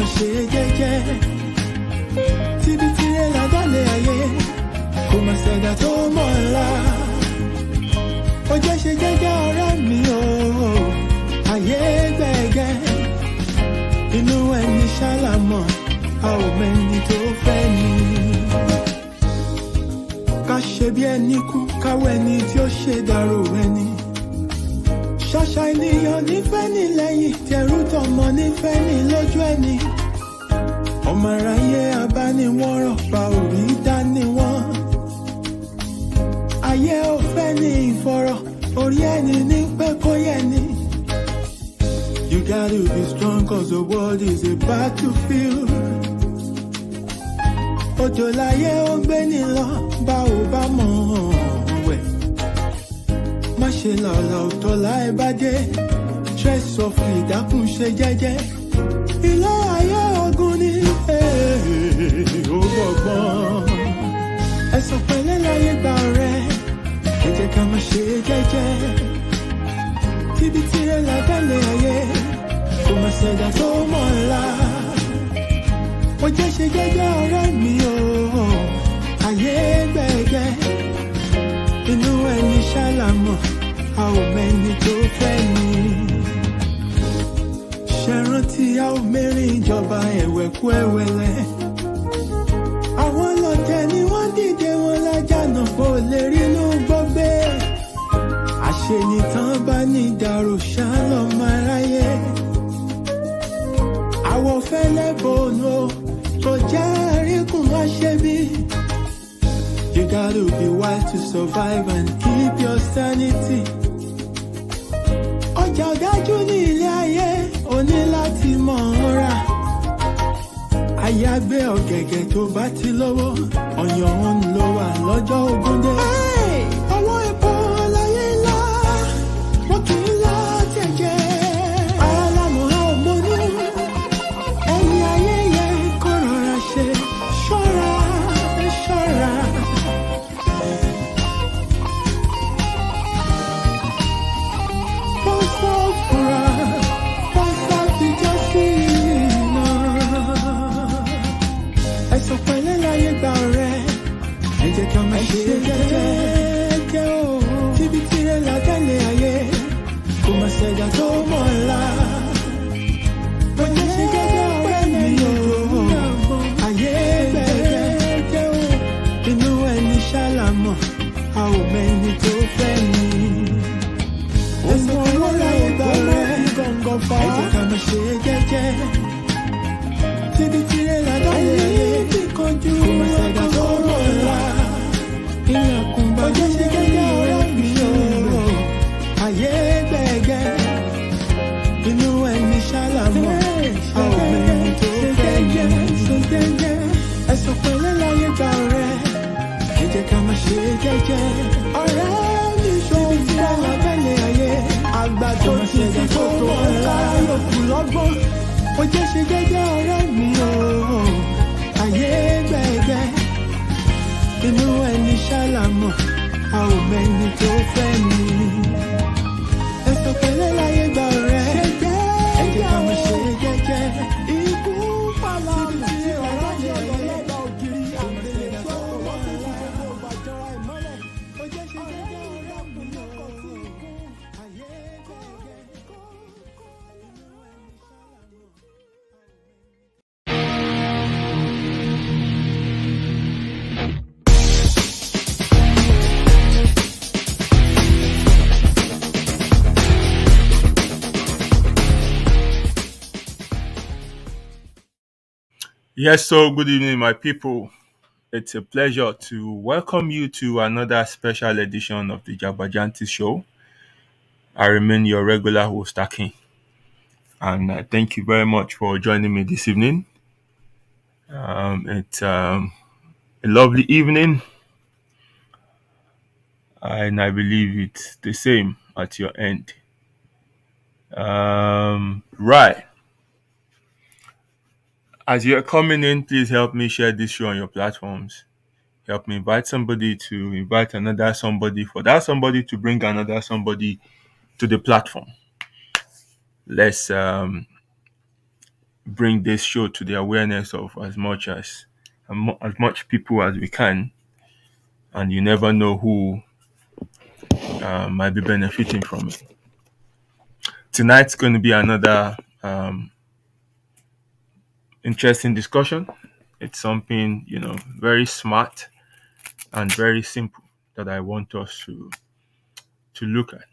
máa ṣe jẹ́jẹ́. Tíbi tirẹ̀ ládàlẹ̀ ayé, kò máa ṣẹ̀dá tó mọ̀ ńlá. Ó jẹ́ ṣe jẹ́jẹ́ ọ̀rẹ́ mi o, ayé gbẹ̀gẹ́. Inú ẹni ṣálámọ̀, a ò mẹ́ni tó fẹ́ ni. Ká ṣe bí ẹni kú, káwọ́ ẹni tí ó ṣe dárò ẹni. Ṣàṣà ènìyàn nífẹ̀ẹ́ ní lẹ́yìn, tẹrú tọmọ nífẹ̀ẹ́ ní lójú ẹni. Ọmọ aráyé abániwọ̀rọ̀ pa orí dání wọn. Ayé ò fẹ́ ní ìfọ̀rọ̀, orí ẹni ní pé kó yẹ ni. You gotta be strong cause the world is a battlefield. Òjò láyé ó gbé ní lọ, bá ò bá mọ̀ wẹ̀. Má ṣe làlà òtọ́ láì bá dé, stress of ìdákùn ṣe jẹ́jẹ́. Ilé ayé ogun ni ó gbọ̀gbọ́n. Ẹ̀sùn pẹ̀lẹ́ láyé gba ọ̀rẹ́, ẹ jẹ́ ká má ṣe jẹ́jẹ́. Tíbi tirẹ̀ ládàlẹ̀ ayé, kò má ṣẹ̀dá tó mọ̀ ńlá. Ó jẹ́ ṣe jẹ́jẹ́ ọ̀rẹ́ mi o, ayé gbẹ̀gẹ́. Inú ẹni ṣálámọ̀, a ò mẹ́ni tó fẹ́ ni. Ṣẹ̀rántí a ò mẹ́rin ìjọba ẹ̀wẹ̀kú ẹ̀wẹ̀lẹ̀. Àwọn lọ́tẹ̀ ni wọ́n dìde wọn lájànà kó lè rínú gbọ́gbé. Àṣenìtàn bá ní ìdàrú ṣálọ̀ máa ráyé. Àwọ̀ fẹ́lẹ́ bòónù kò jẹ́ àríkùn wá ṣe bí. You gotta be wise to survive and keep your sanity. Ọjà ọ̀dájú ní ilé ayé, o ní láti mọ̀ ọ́n rà. Àyàgbé ọ̀gẹ̀gẹ̀ tó bá ti lówó, ọ̀yàn òun ló wà lọ́jọ́ ogún dé. Ọwọ́ epo láyé ńlá, wọ́n kì í lá jẹ̀jẹ̀. Alámọ̀ a ò mọ̀nú, ẹni ayé yẹ kó rọra ṣe. Ṣọ́ra, ṣọ́ra. Bọ́sọ̀ fura, bọ́sọ̀ fi jọ́ sí iná. Ẹ̀sùn pẹ̀lẹ́ láyé gba ọ̀rẹ́, ẹ jẹ́ ká má ṣe jẹ́jẹ́ o. Tíbi tirẹ̀ ládàlẹ̀ ayé, kò má ṣẹ̀dá tó mọ̀ ńlá. Ó jẹ́ ṣe jẹ́jẹ́ ọ̀rẹ́ mi o, ayé gbẹ̀gẹ́ o. Inú ẹni ṣálámọ̀, a ò mẹ́ni tó fẹ́ ni. Ẹ̀sùn pẹ̀lẹ́ láyé gba ọ̀rẹ́, ẹ jẹ́ ká má ṣe jẹ́jẹ́. Tíbi tirẹ̀ ládàlẹ̀ ayé, kò má ṣẹ̀dá tó mọ̀ ńlá. Ilẹ̀kùn bá jẹ́ ṣe jẹ́jẹ́ ọ̀rẹ́ mi o, ayé gbẹ̀gẹ́. Inú ẹni ṣálámọ̀, a ò mẹ́ni tó fẹ́ ni. Ẹ̀sùn pẹ̀lẹ́ láyé gba ọ̀rẹ́, ẹ jẹ́ ká má ṣe jẹ́jẹ́. Ọ̀rẹ́ mi ṣòwò tí wọ́n lábẹ́lẹ̀ ayé, àgbà tó ti fi tó mọ̀ ńlá yòókù lọ́gbọ́n. Ó jẹ́ ṣe jẹ́jẹ́ ọ̀rẹ́ mi o, ayé gbẹ̀gẹ́. Inú ẹni ṣálámọ̀, a ò mẹ́ni tó fẹ́ ni. Ẹ̀sùn pẹ̀lẹ́ láyé gba ọ̀rẹ́, ẹ jẹ́ ká má ṣe jẹ́jẹ́. Ikú pàlà mi tí ọ̀rọ̀ ní ọ̀lọ́lọ́gbà ògiri àgbèrè tó wọ́n ti fi gbogbo bàjọ́ra ìmọ́lẹ̀. Ó jẹ́ ṣe jẹ́jẹ́ ọ̀rẹ́ mi o, ayé gbẹ̀gẹ́. Yes, so good evening, my people. It's a pleasure to welcome you to another special edition of the Jabajanti Show. I remain your regular host, Akin, and thank you very much for joining me this evening. It's a lovely evening, and I believe it's the same at your end. Right. As you're coming in, please help me share this show on your platforms. Help me invite somebody to invite another somebody, for that somebody to bring another somebody to the platform. Let's bring this show to the awareness of as much people as we can, and you never know who might be benefiting from it. Tonight's going to be another interesting discussion. It's something very smart and very simple that I want us to look at.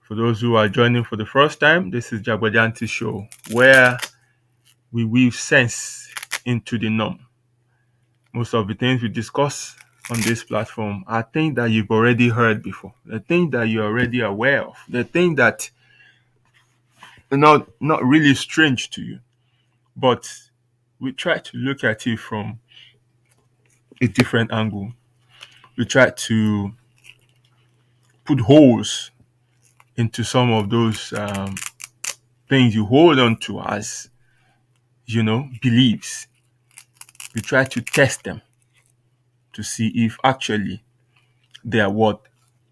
For those who are joining for the first time, this is Jagbajanti Show, where we weave sense into the norm. Most of the things we discuss on this platform are things that you've already heard before, the things that you're already aware of, the things that are not really strange to you, but we try to look at it from a different angle. We try to put holes into some of those things you hold on to as, beliefs. We try to test them to see if actually they are worth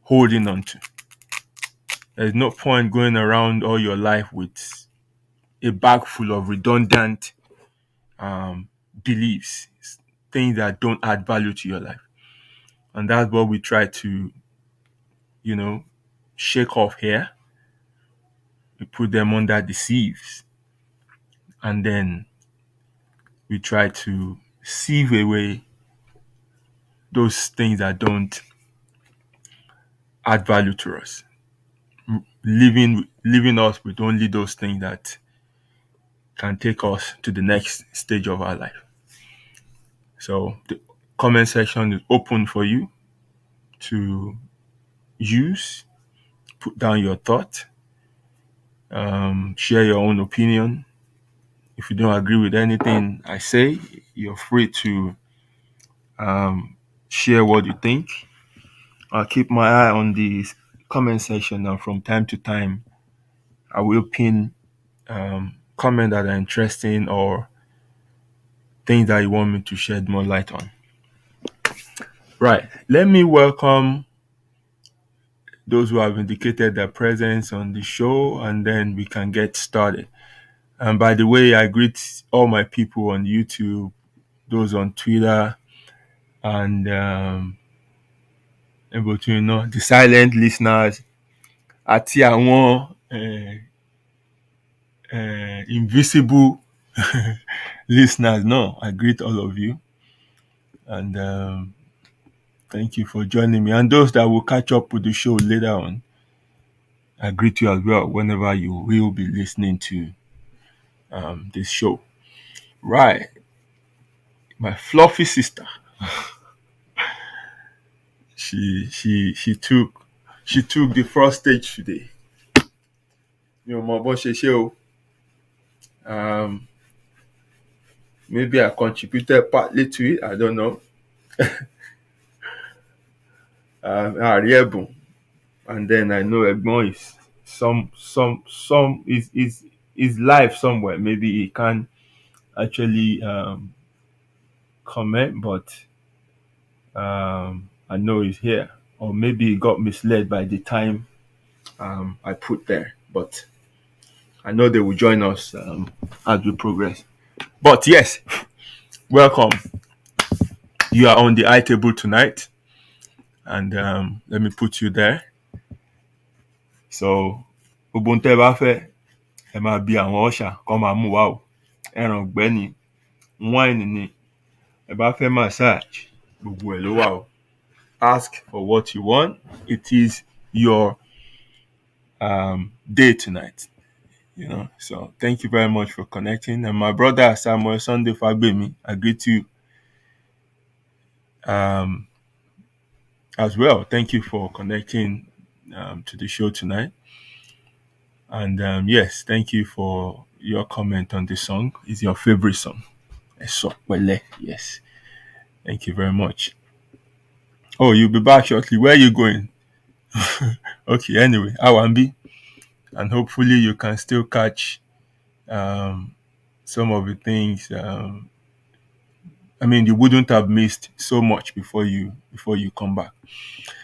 holding on to. There's no point going around all your life with a bag full of redundant beliefs, things that don't add value to your life. And that's what we try to, shake off here. We put them under the sieves. And then we try to sieve away those things that don't add value to us. Leaving us with only those things that can take us to the next stage of our life. So the comment section is open for you to use, put down your thought, share your own opinion. If you don't agree with anything I say, you're free to share what you think. I'll keep my eye on the comment section, and from time to time, I will pin comments that are interesting or things that you want me to shed more light on. Right. Let me welcome those who have indicated their presence on the show, and then we can get started. And by the way, I greet all my people on YouTube, those on Twitter, and the silent listeners, àti àwọn invisible listeners. No, I greet all of you, and thank you for joining me. And those that will catch up with the show later on, I greet you as well whenever you will be listening to this show. Right. My fluffy sister. she took the first stage today. Maybe I contributed partly to it. I don't know. And then I know Egbon is live somewhere. Maybe he can actually comment, but I know he's here. Or maybe he got misled by the time I put there. But I know they will join us as we progress. But yes, welcome. You are on the eye table tonight. And let me put you there. So, Ubuntu Bafe, ẹ máa bí àwọn ọ̀ṣà kọ́ máa mú wa o. Ẹran ọ̀gbẹ́ wine ni, ẹ bá fẹ́ massage, gbogbo ẹ̀ ló wà o. Ask for what you want. It is your day tonight. So thank you very much for connecting. And my brother Samuel Sunday Fagbemi, I greet you as well. Thank you for connecting to the show tonight. And yes, thank you for your comment on the song. It's your favorite song. Yes. Thank you very much. Oh, you'll be back shortly. Where are you going? Okay, anyway, Awambi. And hopefully you can still catch some of the things. You wouldn't have missed so much before you come back.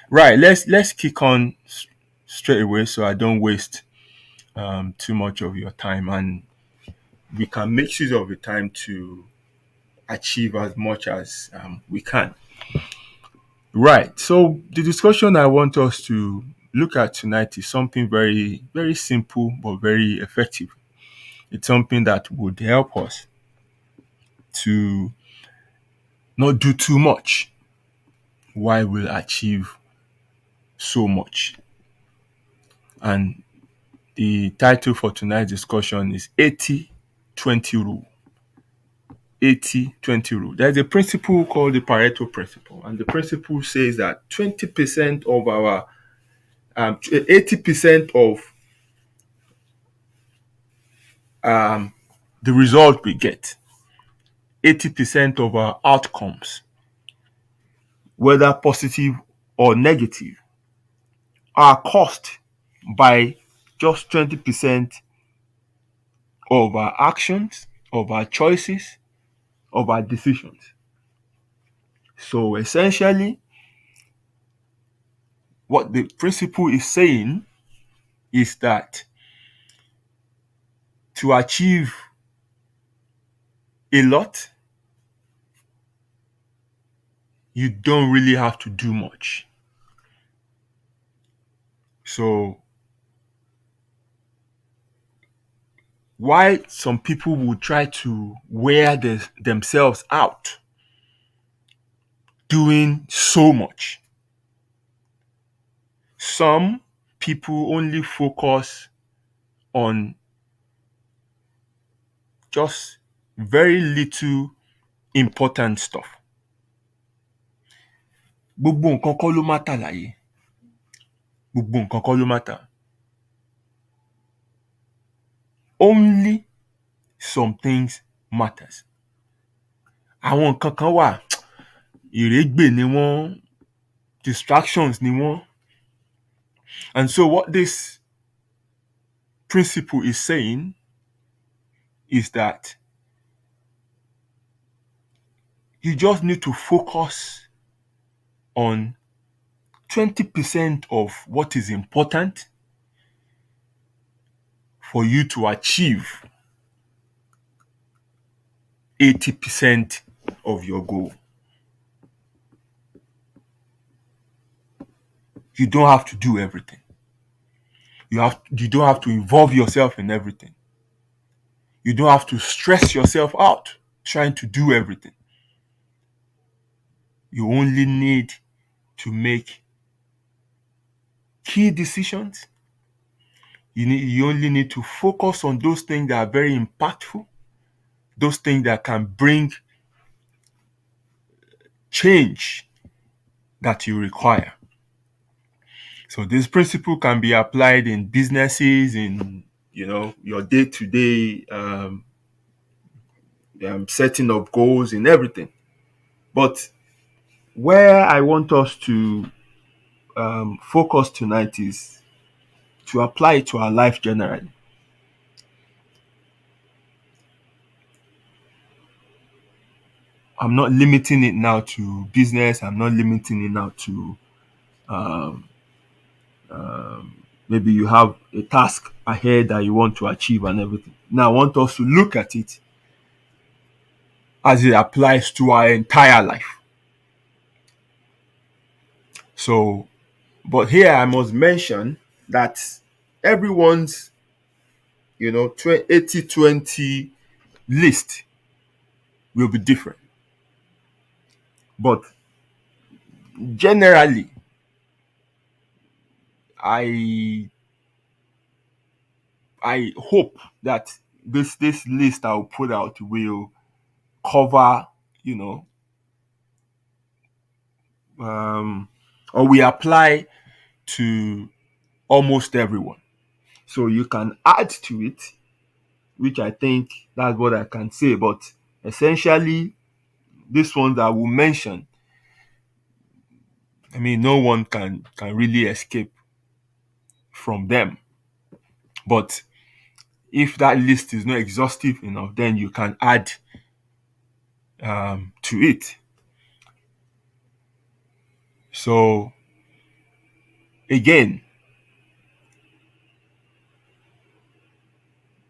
Right, let's kick on straight away so I don't waste too much of your time. And we can make use of the time to achieve as much as we can. Right. So the discussion I want us to look at tonight is something very, very simple but very effective. It's something that would help us to not do too much while we'll achieve so much. And the title for tonight's discussion is 80-20 rule. 80-20 rule. There's a principle called the Pareto principle, and the principle says that 20% of our 80% of the result we get, 80% of our outcomes, whether positive or negative, are caused by just 20% of our actions, of our choices, of our decisions. So essentially, what the principle is saying is that to achieve a lot, you don't really have to do much. So why some people will try to wear themselves out doing so much. Some people only focus on just very little important stuff. Gbogbo nǹkan kọ́ ló matter láyé. Gbogbo nǹkan kọ́ ló matter. Only some things matters. Àwọn nǹkan kan wà, ìrégbè ni wọ́n, distractions ni wọ́n. And so what this principle is saying is that you just need to focus on 20% of what is important for you to achieve 80% of your goal. You don't have to do everything. You don't have to involve yourself in everything. You don't have to stress yourself out trying to do everything. You only need to make key decisions. You only need to focus on those things that are very impactful, those things that can bring change that you require. So this principle can be applied in businesses, in your day-to-day setting of goals, in everything. But where I want us to focus tonight is to apply it to our life generally. I'm not limiting it now to business. I'm not limiting it now to maybe you have a task ahead that you want to achieve and everything. Now, I want us to look at it as it applies to our entire life. So, but here I must mention that everyone's 80-20 list will be different. But generally, I hope that this list I'll put out will cover, or we apply to almost everyone. So you can add to it, which I think that's what I can say. But essentially, this one that I will mention, no one can really escape from them. But if that list is not exhaustive enough, then you can add to it. So again,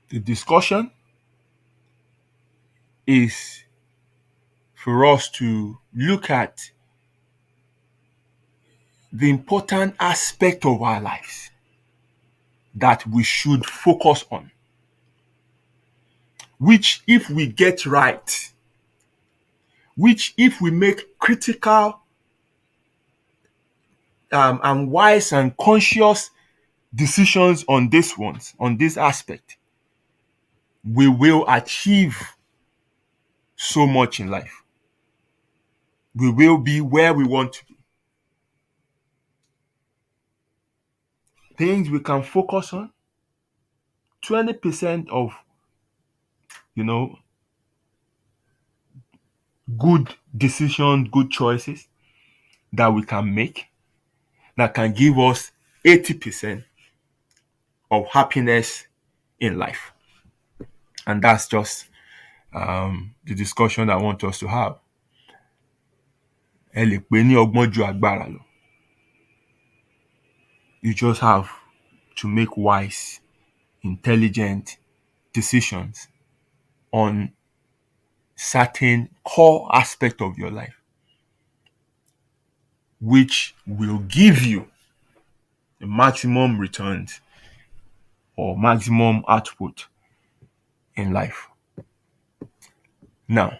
the discussion is for us to look at the important aspect of our lives that we should focus on, which if we get right, which if we make critical and wise and conscious decisions on this aspect, we will achieve so much in life. We will be where we want to be. Things we can focus on, 20% of, you know, good decisions, good choices that we can make that can give us 80% of happiness in life. And that's just the discussion I want us to have. Ẹ lè pè ní ọgbọ́n ju agbára lọ. You just have to make wise, intelligent decisions on certain core aspect of your life, which will give you the maximum returns or maximum output in life. Now,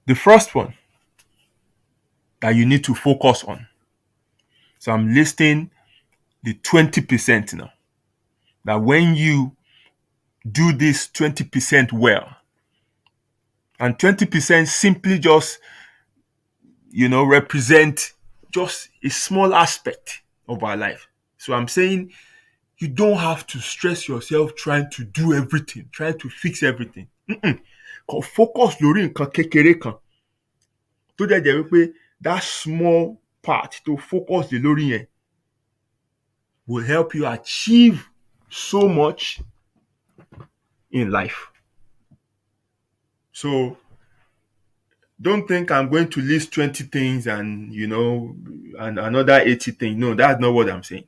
the first one that you need to focus on. So I'm listing the 20% now. That when you do this 20% well, and 20% simply just, represent just a small aspect of our life. So I'm saying you don't have to stress yourself trying to do everything, trying to fix everything. Kàn focus lórí nǹkan kékeré kan. Tó dẹ̀ jẹ́ wípé that small part to focus lórí yẹn will help you achieve so much in life. So don't think I'm going to list 20 things and another 80 things. No, that's not what I'm saying.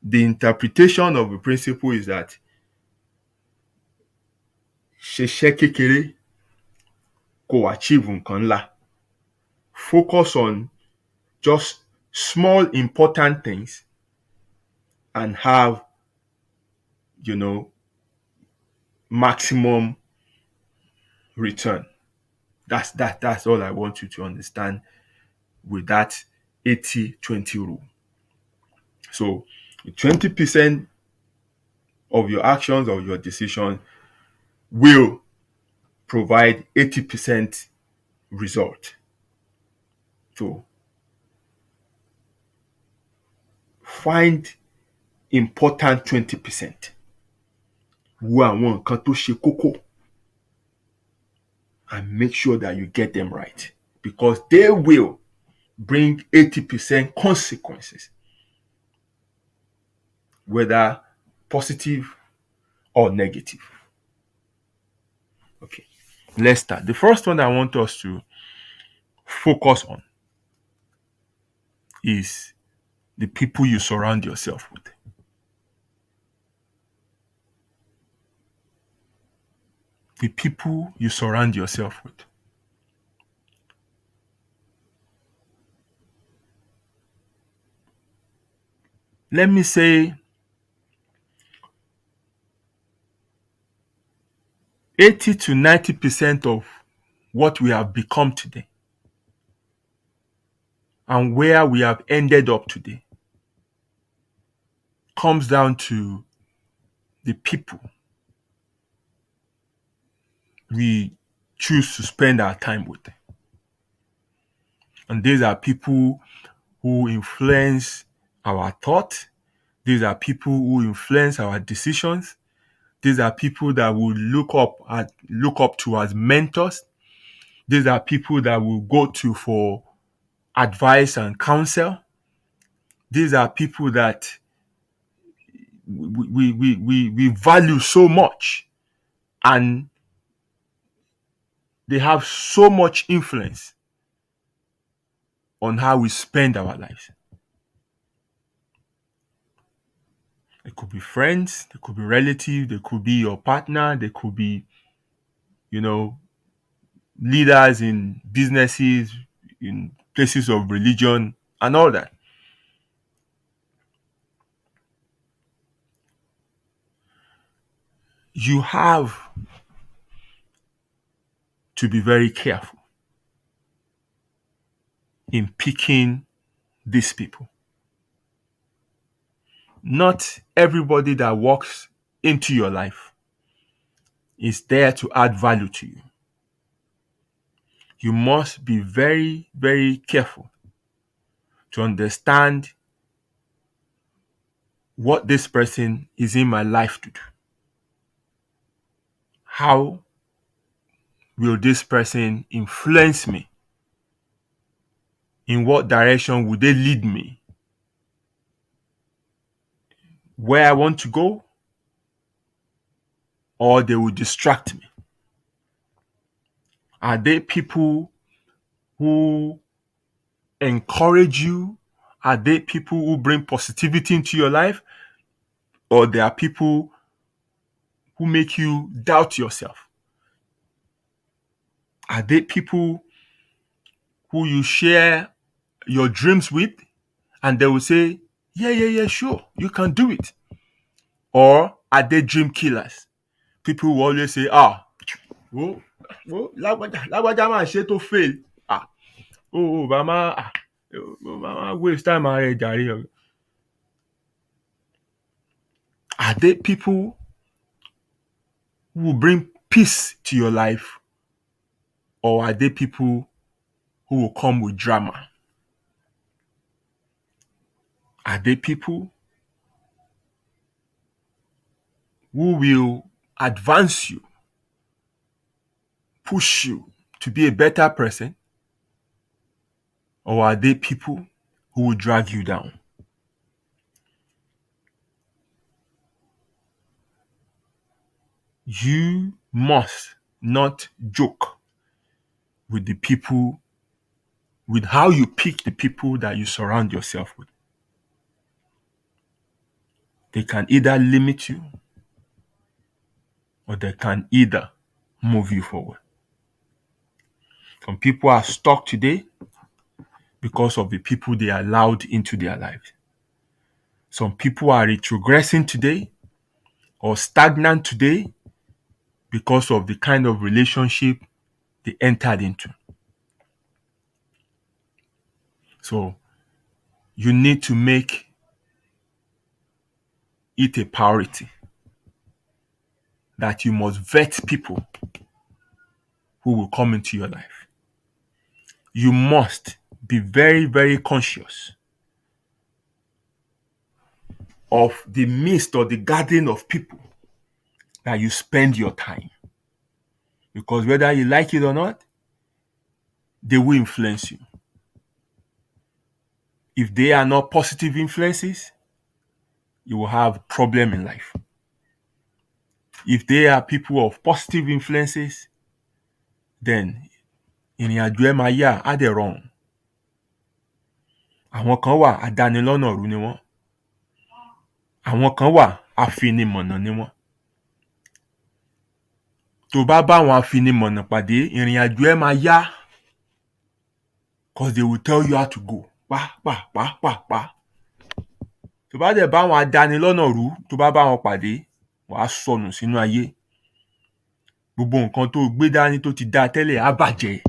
The interpretation of the principle is that ṣiṣẹ́ kékeré kó achieve nǹkan ńlá. Focus on just small important things and have maximum return. That's all I want you to understand with that 80-20 rule. So 20% of your actions or your decision will provide 80% result. So find important 20%. Wo àwọn nǹkan tó ṣe kókó and make sure that you get them right, because they will bring 80% consequences, whether positive or negative. Okay, let's start. The first one I want us to focus on is the people you surround yourself with. The people you surround yourself with. Let me say 80 to 90% of what we have become today and where we have ended up today comes down to the people we choose to spend our time with. And these are people who influence our thought. These are people who influence our decisions. These are people that we look up to as mentors. These are people that we go to for advice and counsel. These are people that we value so much, and they have so much influence on how we spend our lives. It could be friends, they could be relatives, they could be your partner, they could be, you know, leaders in businesses, in places of religion, and all that. You have to be very careful in picking these people. Not everybody that walks into your life is there to add value to you. You must be very, very careful to understand what this person is in my life to do. How will this person influence me? In what direction would they lead me? Where I want to go? Or they will distract me? Are they people who encourage you? Are they people who bring positivity into your life? Or they are people who make you doubt yourself? Are they people who you share your dreams with and they will say, yeah, sure, you can do it? Or are they dream killers? People will always say, lágbájá máa ṣe tó fail. Bàmá waste time ààrẹ jàre. Are they people who will bring peace to your life? Or are they people who will come with drama? Are they people who will advance you, push you to be a better person? Or are they people who will drag you down? You must not joke with the people, with how you pick the people that you surround yourself with. They can either limit you or they can either move you forward. Some people are stuck today because of the people they allowed into their lives. Some people are retrogressing today or stagnant today because of the kind of relationship they entered into. So you need to make it a priority that you must vet people who will come into your life. You must be very, very conscious of the midst or the gathering of people that you spend your time. Because whether you like it or not, they will influence you. If they are not positive influences, you will have a problem in life. If they are people of positive influences, then ìrìn àjò ẹ máa yá á dẹ̀ rọrùn. Àwọn kan wà adánilọ́nà rú ni wọ́n. Àwọn kan wà afinimọ̀nà ni wọ́n. Tó bá bá àwọn afinimọ̀nà pàdé, ìrìn àjò ẹ máa yá. Because they will tell you how to go. Pá. Tó bá dẹ̀ bá àwọn adánilọ́nà rú, tó bá bá wọn pàdé, wàá sọnù sínú ayé. Gbogbo nǹkan tó gbé dání tó ti dá tẹ́lẹ̀ á bàjẹ́.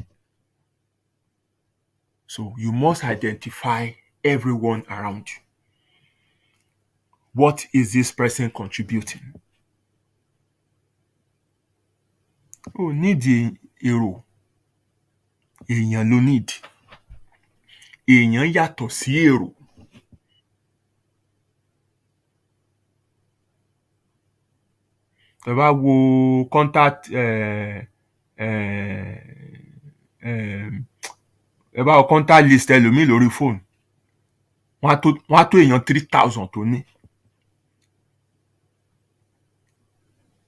So you must identify everyone around you. What is this person contributing? O nídìí èrò. Èèyàn ló need. Èèyàn yàtọ̀ sí èrò. Tẹ́ bá wo contact contact list ẹlòmíì lórí fóònù. Wọ́n á tó èèyàn 3,000 tó ní.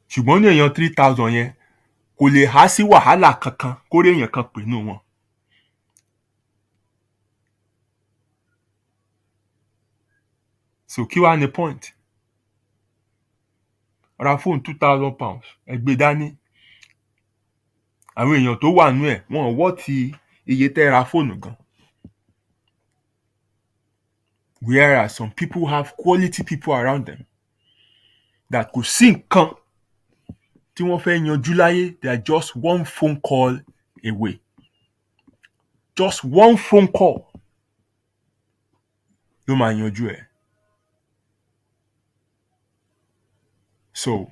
Ṣùgbọ́n ní èèyàn 3,000 yẹn kò lè há sí wàhálà kankan kó rí èèyàn kan pè nínú wọn. So kí wá ní point? ra fóònù £2,000 ẹ gbé dání. Àwọn èèyàn tó wà nú ẹ̀ wọn ò wọ́ọ̀tì iye tẹ́ ra fóònù gan. Whereas some people have quality people around them that kò sí nǹkan tí wọ́n fẹ́ yanjú láyé, they are just one phone call away. Just one phone call ló máa yanjú ẹ̀. So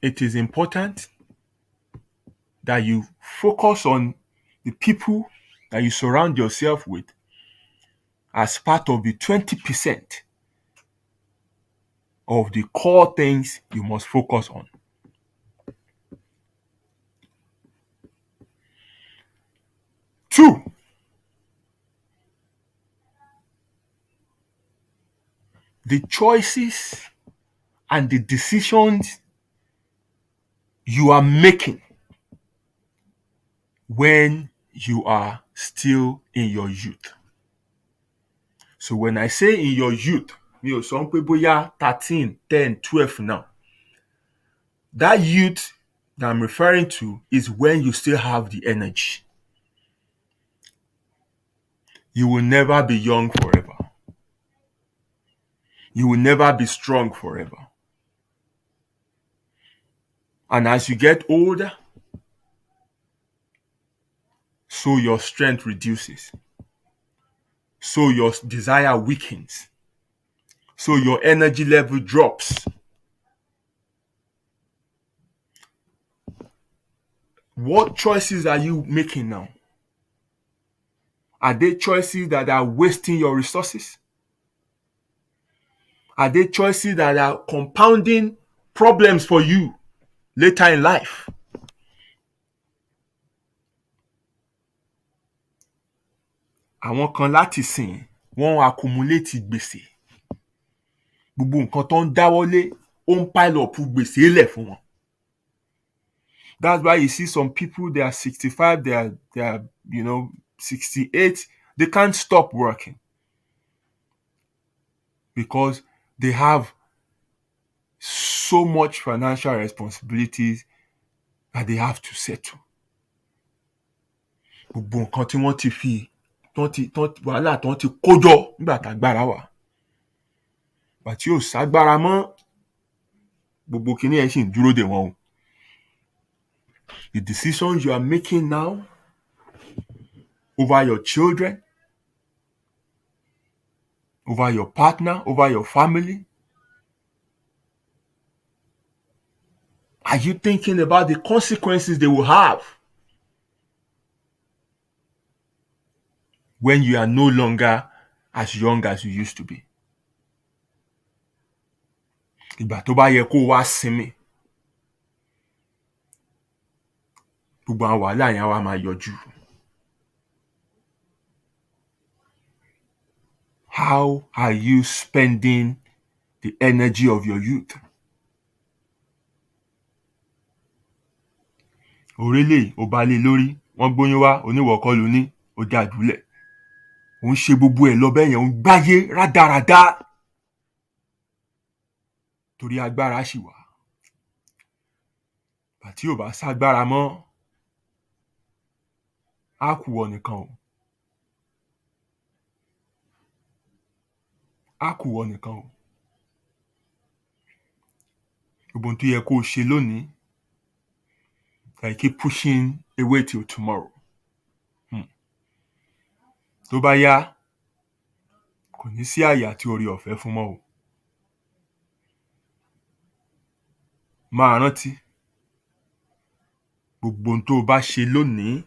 it is important that you focus on the people that you surround yourself with as part of the 20% of the core things you must focus on. Two, the choices and the decisions you are making when you are still in your youth. So when I say in your youth, mi ò sọ pé bóyá 13, 10, 12 now. That youth that I'm referring to is when you still have the energy. You will never be young forever. You will never be strong forever. And as you get older, so your strength reduces. So your desire weakens. So your energy level drops. What choices are you making now? Are they choices that are wasting your resources? Are they choices that are compounding problems for you later in life? Àwọn kan láti sìn wọ́n accumulate gbèsè. Gbogbo nǹkan tó ń dáwọ́lé ó ń pile up gbèsè lẹ̀ fún wọn. That's why you see some people, they are 65, they are 68, they can't stop working because they have so much financial responsibilities that they have to settle. Gbogbo nǹkan tí wọ́n ti fi wàhálà tí wọ́n ti kó jọ nígbà tágbára wà. Ìgbà tí ò ságbára mọ́, gbogbo kinní ẹ̀ sì ń dúró dè wọ́n o. The decisions you are making now over your children, over your partner, over your family, are you thinking about the consequences they will have when you are no longer as young as you used to be? Ìgbà tó bá yẹ kó wá sinmi, gbogbo àwọn wàhálà yẹn wá máa yọjú. How are you spending the energy of your youth? Òrélé ò bá lé lórí, wọ́n gbóyún wá, oníwọ̀kọ́ ló ní, ó jàdúlẹ̀. Ó ń ṣe gbogbo ẹ̀ lọ bẹ́ẹ̀ yẹn, ó ń gbáyé rádaràda torí agbára ṣì wà. Ìgbà tí ò bá ságbára mọ́, á kù wọ nìkan o. Á kù wọ nìkan o. Gbogbo ohun tó yẹ kó o ṣe lónìí, like keep pushing away till tomorrow. Tó bá yá, kò ní sí àyè àti oore ọ̀fẹ́ fún mọ́ o. Máa rántí, gbogbo ohun tó o bá ṣe lónìí,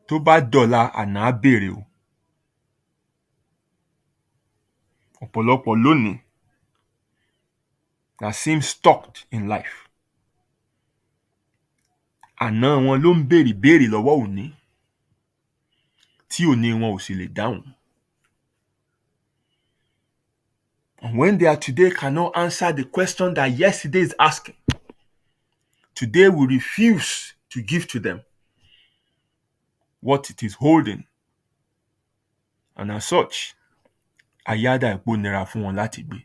tó bá dọ̀la àná á bèrè o. Ọ̀pọ̀lọpọ̀ lónìí that seem stuck in life. Àná wọn ló ń béèrè lọ́wọ́ òní tí òní wọn ò sì lè dáhùn. And when their today cannot answer the question that yesterday is asking, today will refuse to give to them what it is holding. And as such, àyádà ìpò nira fún wọn láti gbé.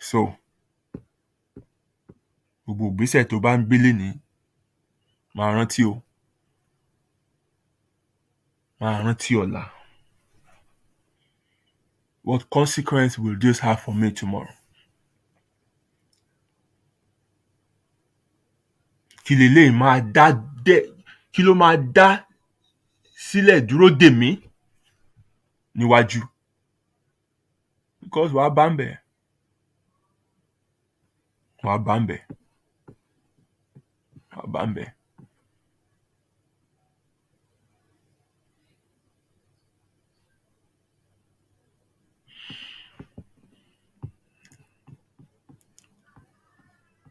So gbogbo ìgbésẹ̀ tó bá ń gbé lénìí máa rántí o, máa rántí ọ̀la. What consequence will this have for me tomorrow? Kí ló máa dá sílẹ̀ dúró dè mí níwájú? Because wàá bá ń bẹ̀. Wàá bá ń bẹ̀. Wàá bá ń bẹ̀.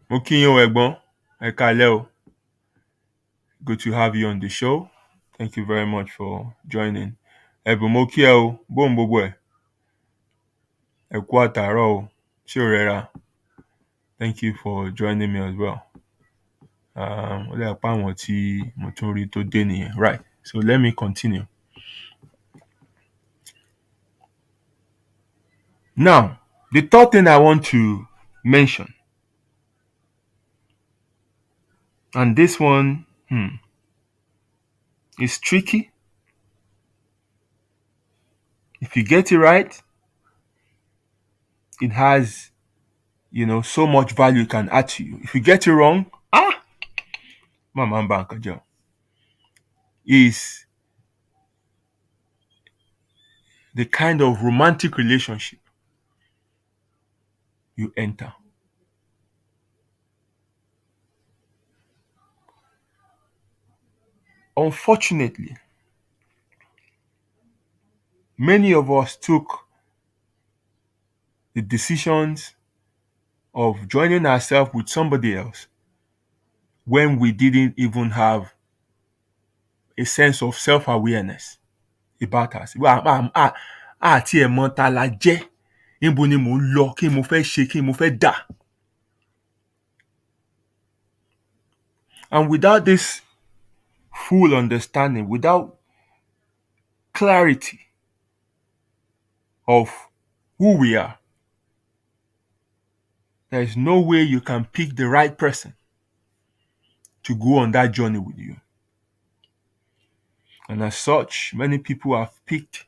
Mo kí yín o ẹ̀gbọ́n, ẹ káalẹ́ o. Good to have you on the show. Thank you very much for joining. Ẹ̀bùn mo kí ẹ o, bóun gbogbo ẹ̀. Ẹ kú àtàárọ̀ o, ṣé ò rẹra? Thank you for joining me as well. Ó lè pa àwọn tí mo tún rí tó dé nìyẹn. Right, so let me continue. Now, the third thing I want to mention, and this one is tricky. If you get it right, it has, so much value it can add to you. If you get it wrong, Mama Bankajo, is the kind of romantic relationship you enter. Unfortunately, many of us took the decisions of joining ourselves with somebody else when we didn't even have a sense of self-awareness about us. Àti ẹ̀mọ́ ta la jẹ́, níbo ni mò ń lọ, kí mo fẹ́ ṣe, kí mo fẹ́ dà. And without this full understanding, without clarity of who we are, there is no way you can pick the right person to go on that journey with you. And as such, many people have picked,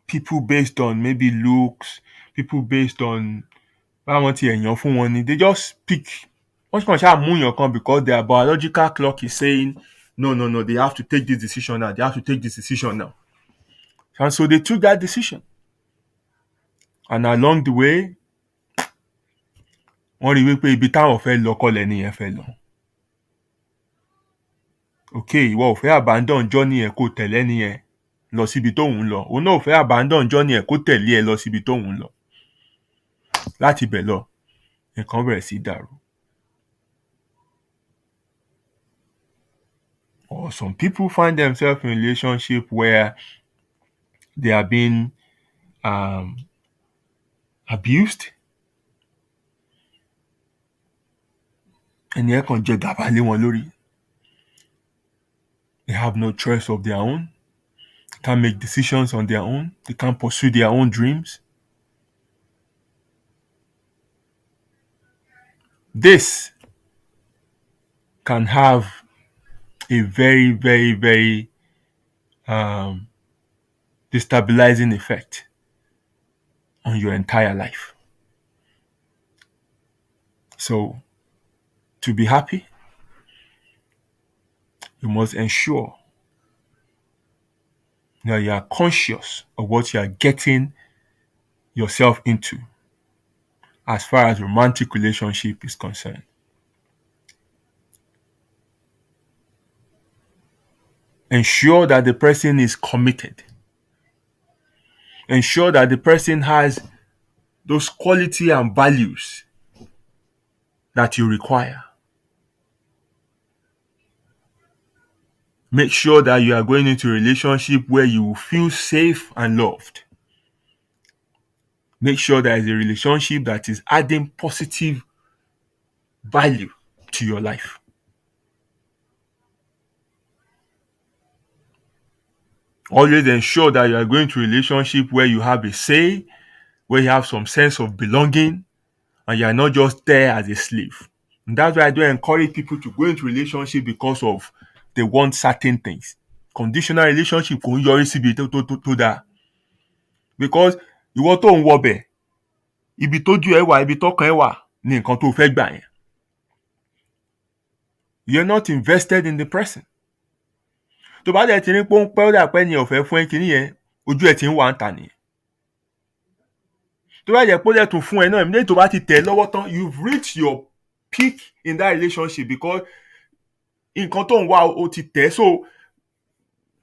people based on maybe looks, people based on they just pick. Because their biological clock is saying, no, they have to take this decision now. They have to take this decision now. And so they took that decision. And along the way, wọ́n rí wípé ibi táwọn fẹ́ lọ kọ́ lẹ́ni yẹn fẹ́ lọ. Okay, ìwọ ò fẹ́ abandon journey ẹ̀ kó tẹ̀lé ẹni yẹn lọ síbi tóun lọ. Òun náà ò fẹ́ abandon journey ẹ̀ kó tẹ̀lé ẹ lọ síbi tóun lọ. Láti bẹ̀ lọ, nǹkan bẹ̀rẹ̀ sí dàrú. Or some people find themselves in a relationship where they are being abused. Ẹni ẹ̀ kàn jẹ gàba lé wọn lórí. They have no choice of their own. They can't make decisions on their own. They can't pursue their own dreams. This can have a very, very, very destabilizing effect on your entire life. So, to be happy, you must ensure that you are conscious of what you are getting yourself into as far as romantic relationship is concerned. Ensure that the person is committed. Ensure that the person has those quality and values that you require. Make sure that you are going into a relationship where you will feel safe and loved. Make sure that it's a relationship that is adding positive value to your life. Always ensure that you are going to a relationship where you have a say, where you have some sense of belonging, and you are not just there as a slave. And that's why I don't encourage people to go into relationship because of they want certain things. Conditional relationship kò ń yọrí síbi tó dáa. Because ìwọ tó ń wọbẹ̀, ibi tójú ẹ wà, ibi tọ́kàn ẹ wà ní nǹkan tó fẹ́ gbà yẹn. You're not invested in the person. Tó bá dẹ̀ ti ní pé ó ń pẹ́ ó dà pé ẹnìyẹn ò fẹ́ fún ẹ kinní yẹn, ojú ẹ ti ń wà ń tà nìyẹn. Tó bá jẹ́ pé ó dẹ̀ tún fún ẹ náà, ìmídìí tó bá ti tẹ̀ ẹ́ lọ́wọ́ tán, you've reached your peak in that relationship because nǹkan tó ń wá o ti tẹ̀ ẹ́, so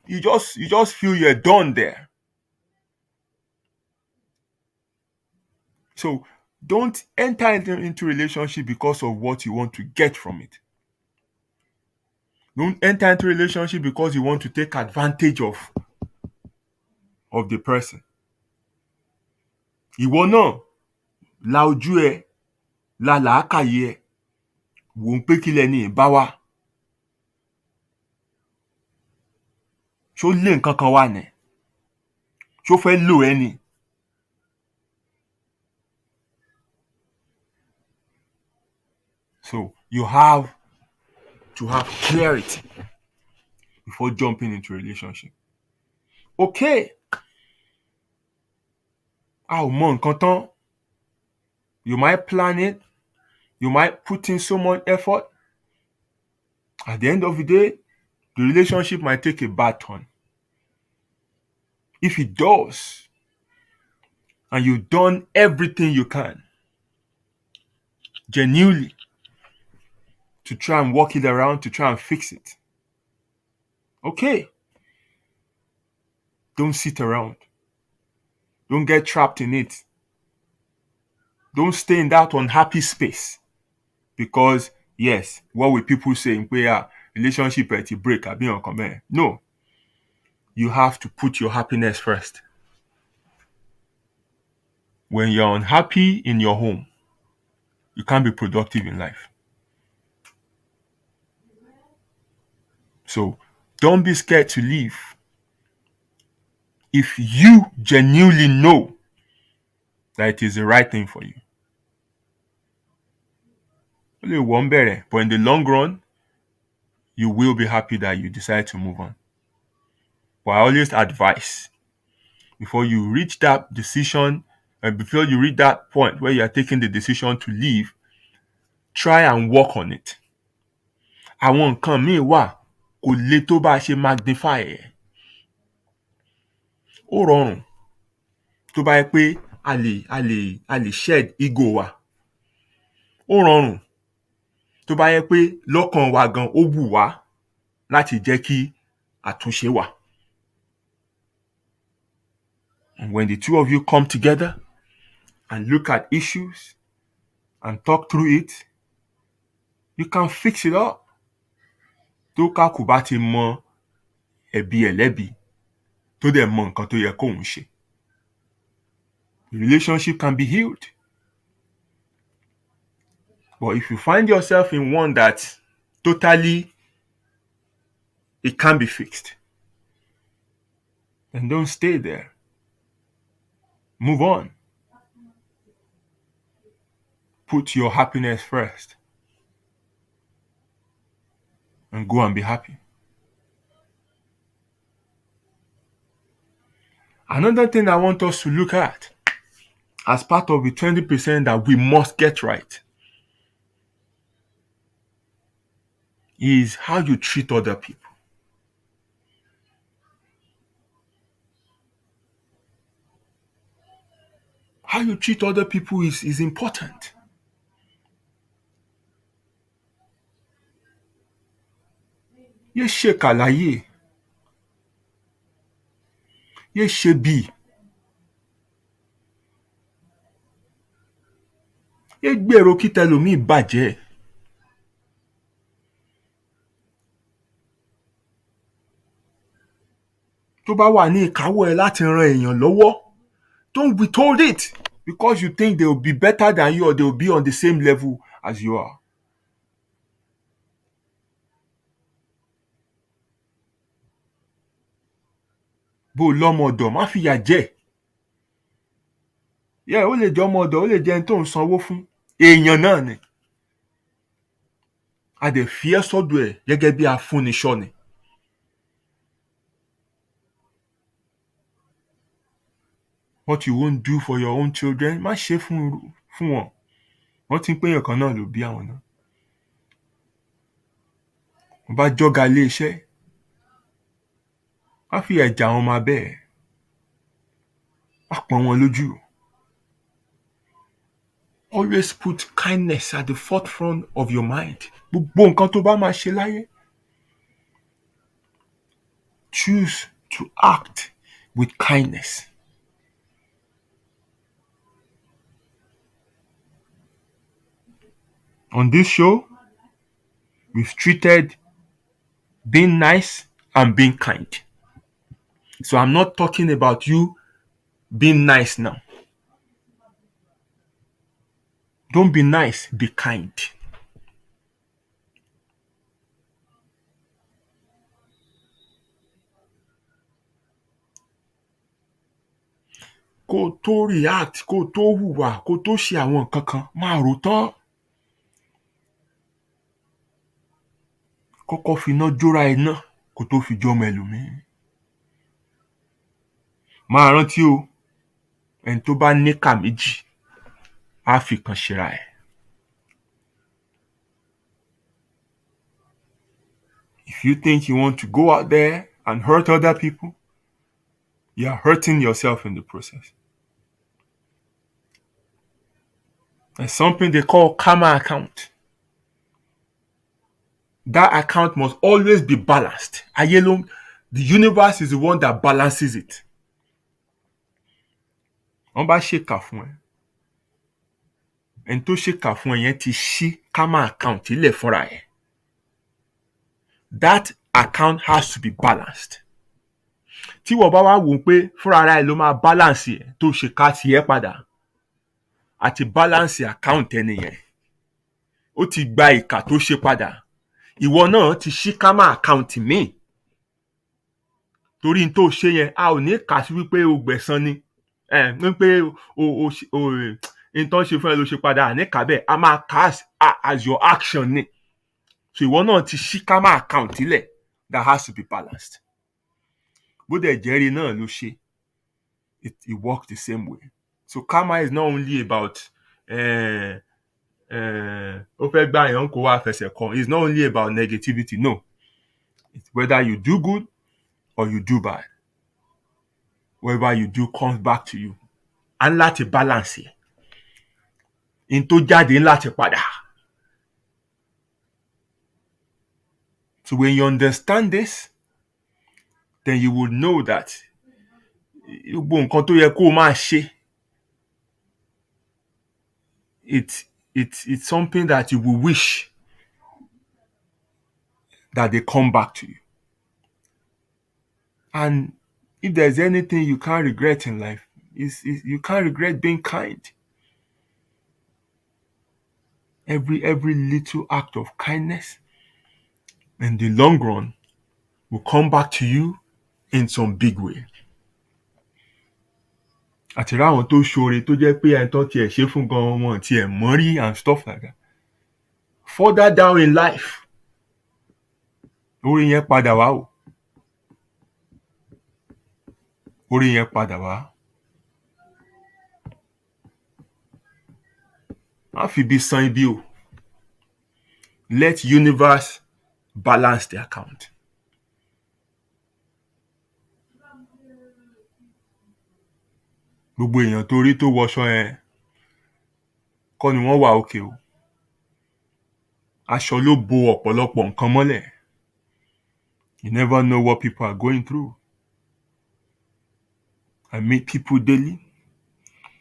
you just feel you're done there. So don't enter into relationship because of what you want to get from it. Don't enter into relationship because you want to take advantage of the person. Ìwọ náà la ojú ẹ, la làákàyè ẹ, wò ń pé kí lẹni bá wá. Ṣó lé nǹkan kan wá ni? Ṣó fẹ́ lò ẹ́ ni? So you have to have clarity before jumping into a relationship. Okay. A ò mọ nǹkan tán. You might plan it. You might put in so much effort. At the end of the day, the relationship might take a bad turn. If it does, and you've done everything you can, genuinely, to try and work it around, to try and fix it, okay. Don't sit around. Don't get trapped in it. Don't stay in that unhappy space. Because, yes, what will people say? Where relationship at break, no. You have to put your happiness first. When you're unhappy in your home, you can't be productive in life. So don't be scared to leave if you genuinely know that it is the right thing for you. Only one better, but in the long run, you will be happy that you decide to move on. But I always advise, before you reach that decision, and before you reach that point where you are taking the decision to leave, try and work on it. Àwọn nǹkan míì wà kò le tó bá a ṣe magnify ẹ̀. Ó rọrùn tó bá yẹ pé a lè shed ego wa. Ó rọrùn tó bá yẹ pé lọ́kàn wa gan ó wù wá láti jẹ́ kí àtúnṣe wà. And when the two of you come together and look at issues and talk through it, you can fix it up. Tó kálukú bá ti mọ ẹ̀bi ẹ̀ lẹ́bi, tó dẹ̀ mọ nǹkan tó yẹ kóun ṣe, the relationship can be healed. But if you find yourself in one that totally it can't be fixed, then don't stay there. Move on. Put your happiness first and go and be happy. Another thing I want us to look at as part of the 20% that we must get right is how you treat other people. How you treat other people is important. Yé ṣe kàláyé. Yé ṣe bí. Yé gbèrò kí tẹlòmíì bàjẹ́. Tó bá wà ní ìkáwọ́ ẹ láti ran èèyàn lọ́wọ́, don't withhold it because you think they will be better than you or they will be on the same level as you are. bó lọ́mọ ọ̀dọ̀ má fìyà jẹ. Ó lè jẹ́ ọmọ ọ̀dọ̀, ó lè jẹ́ ẹni tó ń sanwó fún, èèyàn náà ni. A dẹ̀ fi ẹ́ sọ́dọ̀ ẹ̀ gẹ́gẹ́ bí afúniṣọ́ ni. What you won't do for your own children, má ṣe fún wọn. Wọ́n ti ń pé èèyàn kan náà ló bí àwọn náà. Wọ́n bá jọ́ga ilé iṣẹ́, má fi ẹ̀jà àwọn ọmọ abẹ́ ẹ̀, má pọ́n wọn lójú. Always put kindness at the forefront of your mind. Gbogbo nǹkan tó bá máa ṣe láyé, choose to act with kindness. On this show, we've treated being nice and being kind. So I'm not talking about you being nice now. Don't be nice, be kind. Kó tó react, kó tó hùwà, kó tó ṣe àwọn nǹkan kan, máa rò tán. Kọ́kọ́ fi iná jóra iná kó tó fi jọmọ ẹlòmíì. Máa rántí o, ẹni tó bá níkà méjì á fi kan ṣera ẹ̀. If you think you want to go out there and hurt other people, you are hurting yourself in the process. There's something they call karma account. That account must always be balanced. The universe is the one that balances it. Wọ́n bá ṣèkà fún ẹ, ẹni tó ṣèkà fún ẹ yẹn ti ṣí karma account ilẹ̀ fúnra ẹ̀. That account has to be balanced. Tí wọ́n bá wá wò ó pé fúnra ara ẹ̀ ló máa balance ẹ̀ tó ṣèkà tiẹ̀ padà, àti balance account ẹni yẹn, ó ti gba ìkà tó ṣe padà. Ìwọ náà ti ṣí karma account míì. Torí n tó ṣe yẹn, a ò ní kà sí wípé o gbẹ̀san ni. Wípé nǹkan ṣe fún ẹ ló ṣe padà, àní kà bẹ́ẹ̀, a máa kà as your action ni. So ìwọ náà ti ṣí karma account ilẹ̀ that has to be balanced. Bó dẹ̀ jẹ́rìí náà ló ṣe, it works the same way. So karma is not only about ó fẹ́ gbà yàn kó wá fẹsẹ̀ kan. It's not only about negativity, no. It's whether you do good or you do bad. Whatever you do comes back to you. A ní láti balance ẹ̀. In tó jáde ní láti padà. So when you understand this, then you will know that gbogbo nǹkan tó yẹ kó o máa ṣe, it's something that you will wish that they come back to you. And if there's anything you can't regret in life, you can't regret being kind. Every little act of kindness in the long run will come back to you in some big way. Àti ráwọn tó ṣoore tó jẹ́ pé ẹni tó tiẹ̀ ṣe fún gan wọn tiẹ̀ mọ́ rí and stuff like that. Further down in life, orí yẹn padà wá o. Orí yẹn padà wá. Má fi ibi san ibi o. Let universe balance the account. Gbogbo èèyàn tó rí tó wọṣọ yẹn kọ́ ni wọ́n wà òkè o. Aṣọ ló bo ọ̀pọ̀lọpọ̀ nǹkan mọ́lẹ̀. You never know what people are going through. I meet people daily.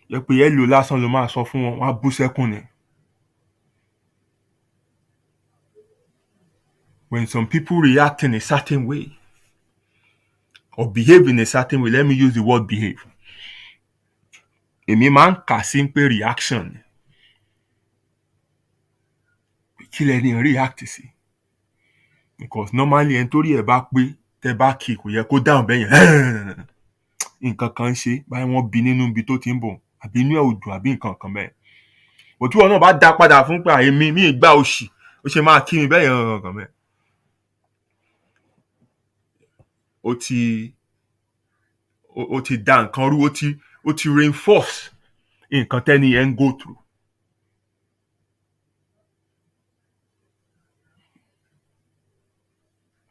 Yẹ pé hello lásán ló máa sọ fún wọn, wọ́n á bú sẹ́kún ni. When some people react in a certain way or behave in a certain way, let me use the word behave. Èmi máa ń kà sí pé reaction ni. Kí lẹni react sí? Because normally ẹni tó rí ẹ̀ bá pé tẹ́ bá kí kò yẹ kó dáhùn bẹ́yẹn. nǹkan kan ń ṣe báyìí wọ́n bí nínú ibi tó ti ń bọ̀ àbí inú ẹ̀ ò dùn àbí nǹkan kan bẹ́ẹ̀ bó tí wọn náà bá dá padà fún pé èmi mi gbá òṣì ó ṣe máa kí mi bẹ́ẹ̀ yẹn nǹkan bẹ́ẹ̀ ó ti dá nǹkan rú ó ti reinforce nǹkan tẹ́ni yẹn ń go through.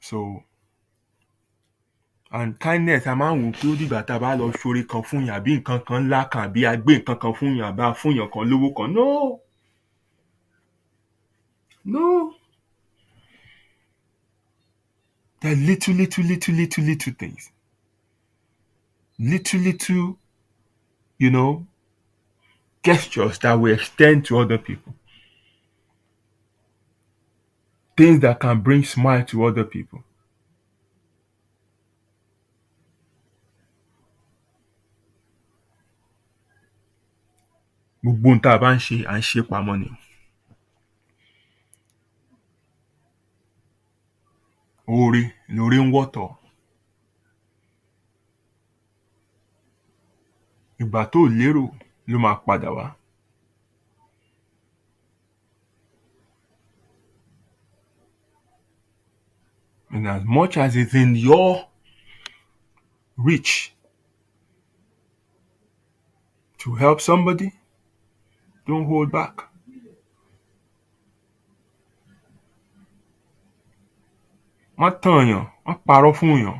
So and kindness a máa ń wò pé ó dìgbà tá a bá lọ ṣoore kan fún yàn àbí nǹkan kan ńlá kan àbí a gbé nǹkan kan fún yàn àbí a fún yàn kan lówó kan no they're little things little gestures that we extend to other people, things that can bring smile to other people. Gbogbo ohun tá a bá ń ṣe à ń ṣe pamọ́ ni. Oore lóore ń wọ́tọ̀. Ìgbà tó lérò ló máa padà wá. And as much as it's in your reach to help somebody, don't hold back. Má tàn yàn, má parọ́ fún yàn.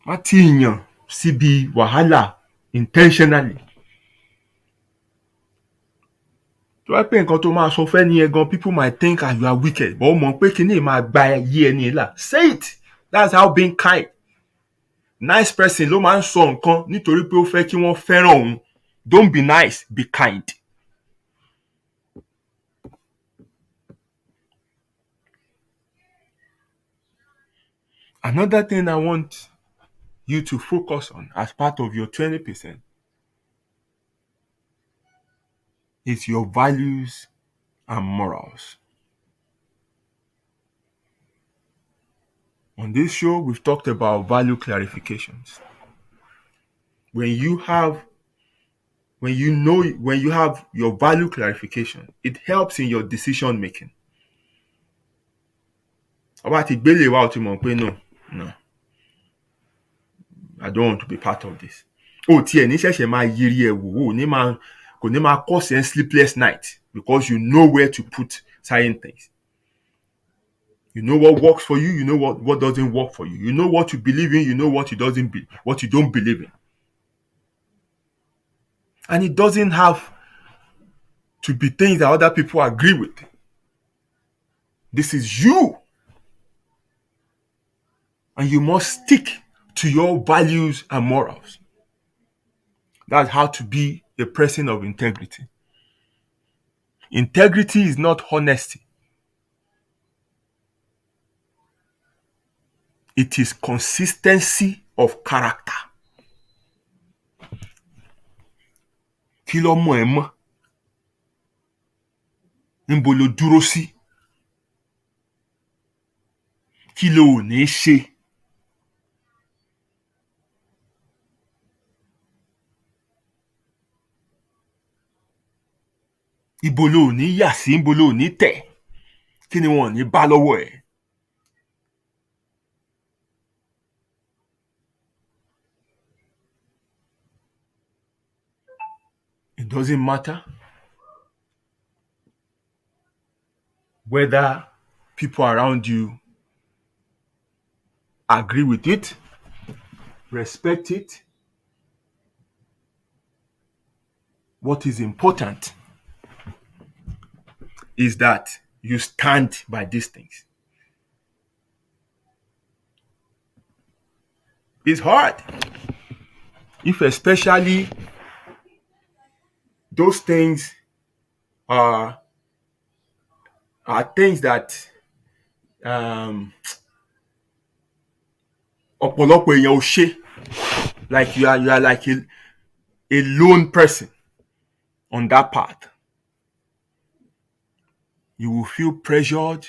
Má tì yàn síbi wàhálà intentionally. tó bá pé nǹkan tó máa sọ fẹ́ nìyẹn gan people might think you are wicked but ó mọ̀ pé kíní máa gba ayé ẹni là say it. That's how being kind. Nice person ló máa ń sọ nǹkan nítorí pé ó fẹ́ kí wọ́n fẹ́ràn òun. Don't be nice, be kind. Another thing I want you to focus on as part of your 20% is your values and morals. On this show, we've talked about value clarifications. When you have your value clarification, it helps in your decision making. About ti gbélé wa ó ti mọ̀ pé no, I don't want to be part of this. Ó tiẹ̀ ní ṣẹ̀ṣẹ̀ máa yiri ẹ̀ wò kò ní máa cause ẹ̀ sleepless night because you know where to put certain things. You know what works for you. You know what doesn't work for you. You know what you believe in. You know what you don't believe in. And it doesn't have to be things that other people agree with. This is you. And you must stick to your values and morals. That's how to be a person of integrity. Integrity is not honesty. It is consistency of character. Kí ló mọ̀ ẹ́ mọ́? Níbo lo dúró sí? Kí lo ò ní ṣe? Ibo lo ò ní yà sí? Ibo lo ò ní tẹ̀? Kí ni wọn ò ní bá lọ́wọ́ ẹ̀? It doesn't matter whether people around you agree with it, respect it. What is important is that you stand by these things. It's hard. If especially those things are things that ọ̀pọ̀lọpọ̀ èèyàn ò ṣe, like you are like a lone person on that path. You will feel pressured.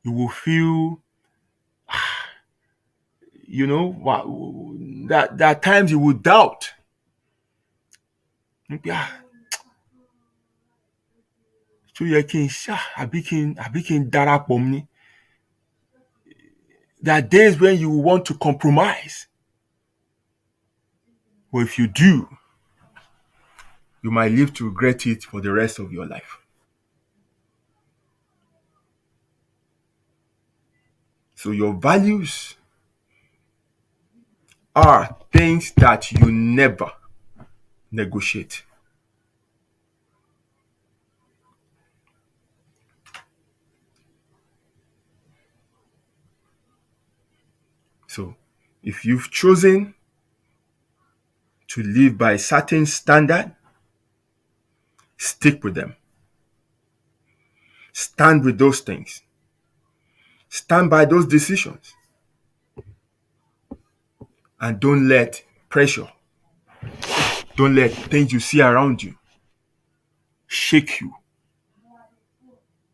You will feel that at times you would doubt. Yeah. So you can darapọ̀ ni. There are days when you want to compromise. But if you do, you might live to regret it for the rest of your life. So your values are things that you never negotiate. So if you've chosen to live by a certain standard, stick with them. Stand with those things. Stand by those decisions. And don't let pressure, don't let things you see around you shake you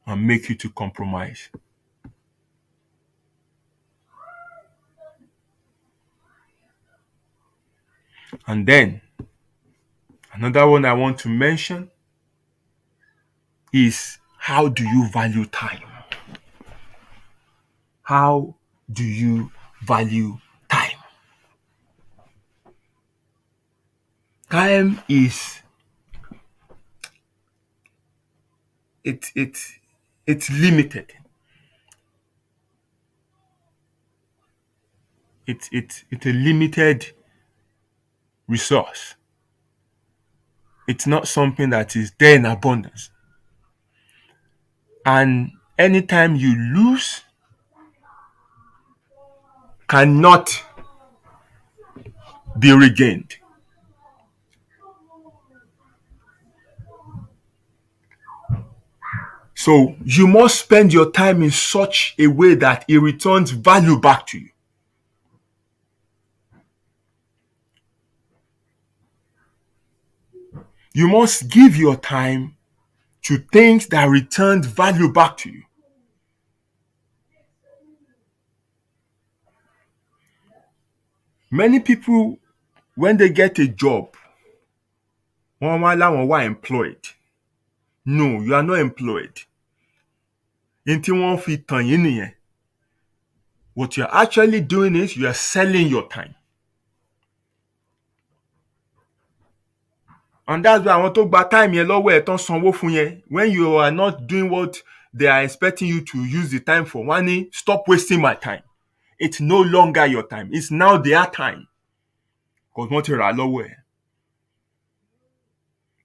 and make you to compromise. And then, another one I want to mention is, how do you value time? How do you value time? Time is it's limited. It's a limited resource. It's not something that is there in abundance. And anytime you lose, cannot be regained. So you must spend your time in such a way that it returns value back to you. You must give your time to things that return value back to you. Many people, when they get a job, wọ́n wá employed. No, you are not employed. What you're actually doing is you are selling your time. And that's why I want to gba time yẹn lọ́wọ́ ẹ̀ tán sanwó fún yẹn. When you are not doing what they are expecting you to use the time for, wọ́n ní, stop wasting my time. It's no longer your time. It's now their time. Because wọ́n ti rà á lọ́wọ́ ẹ̀.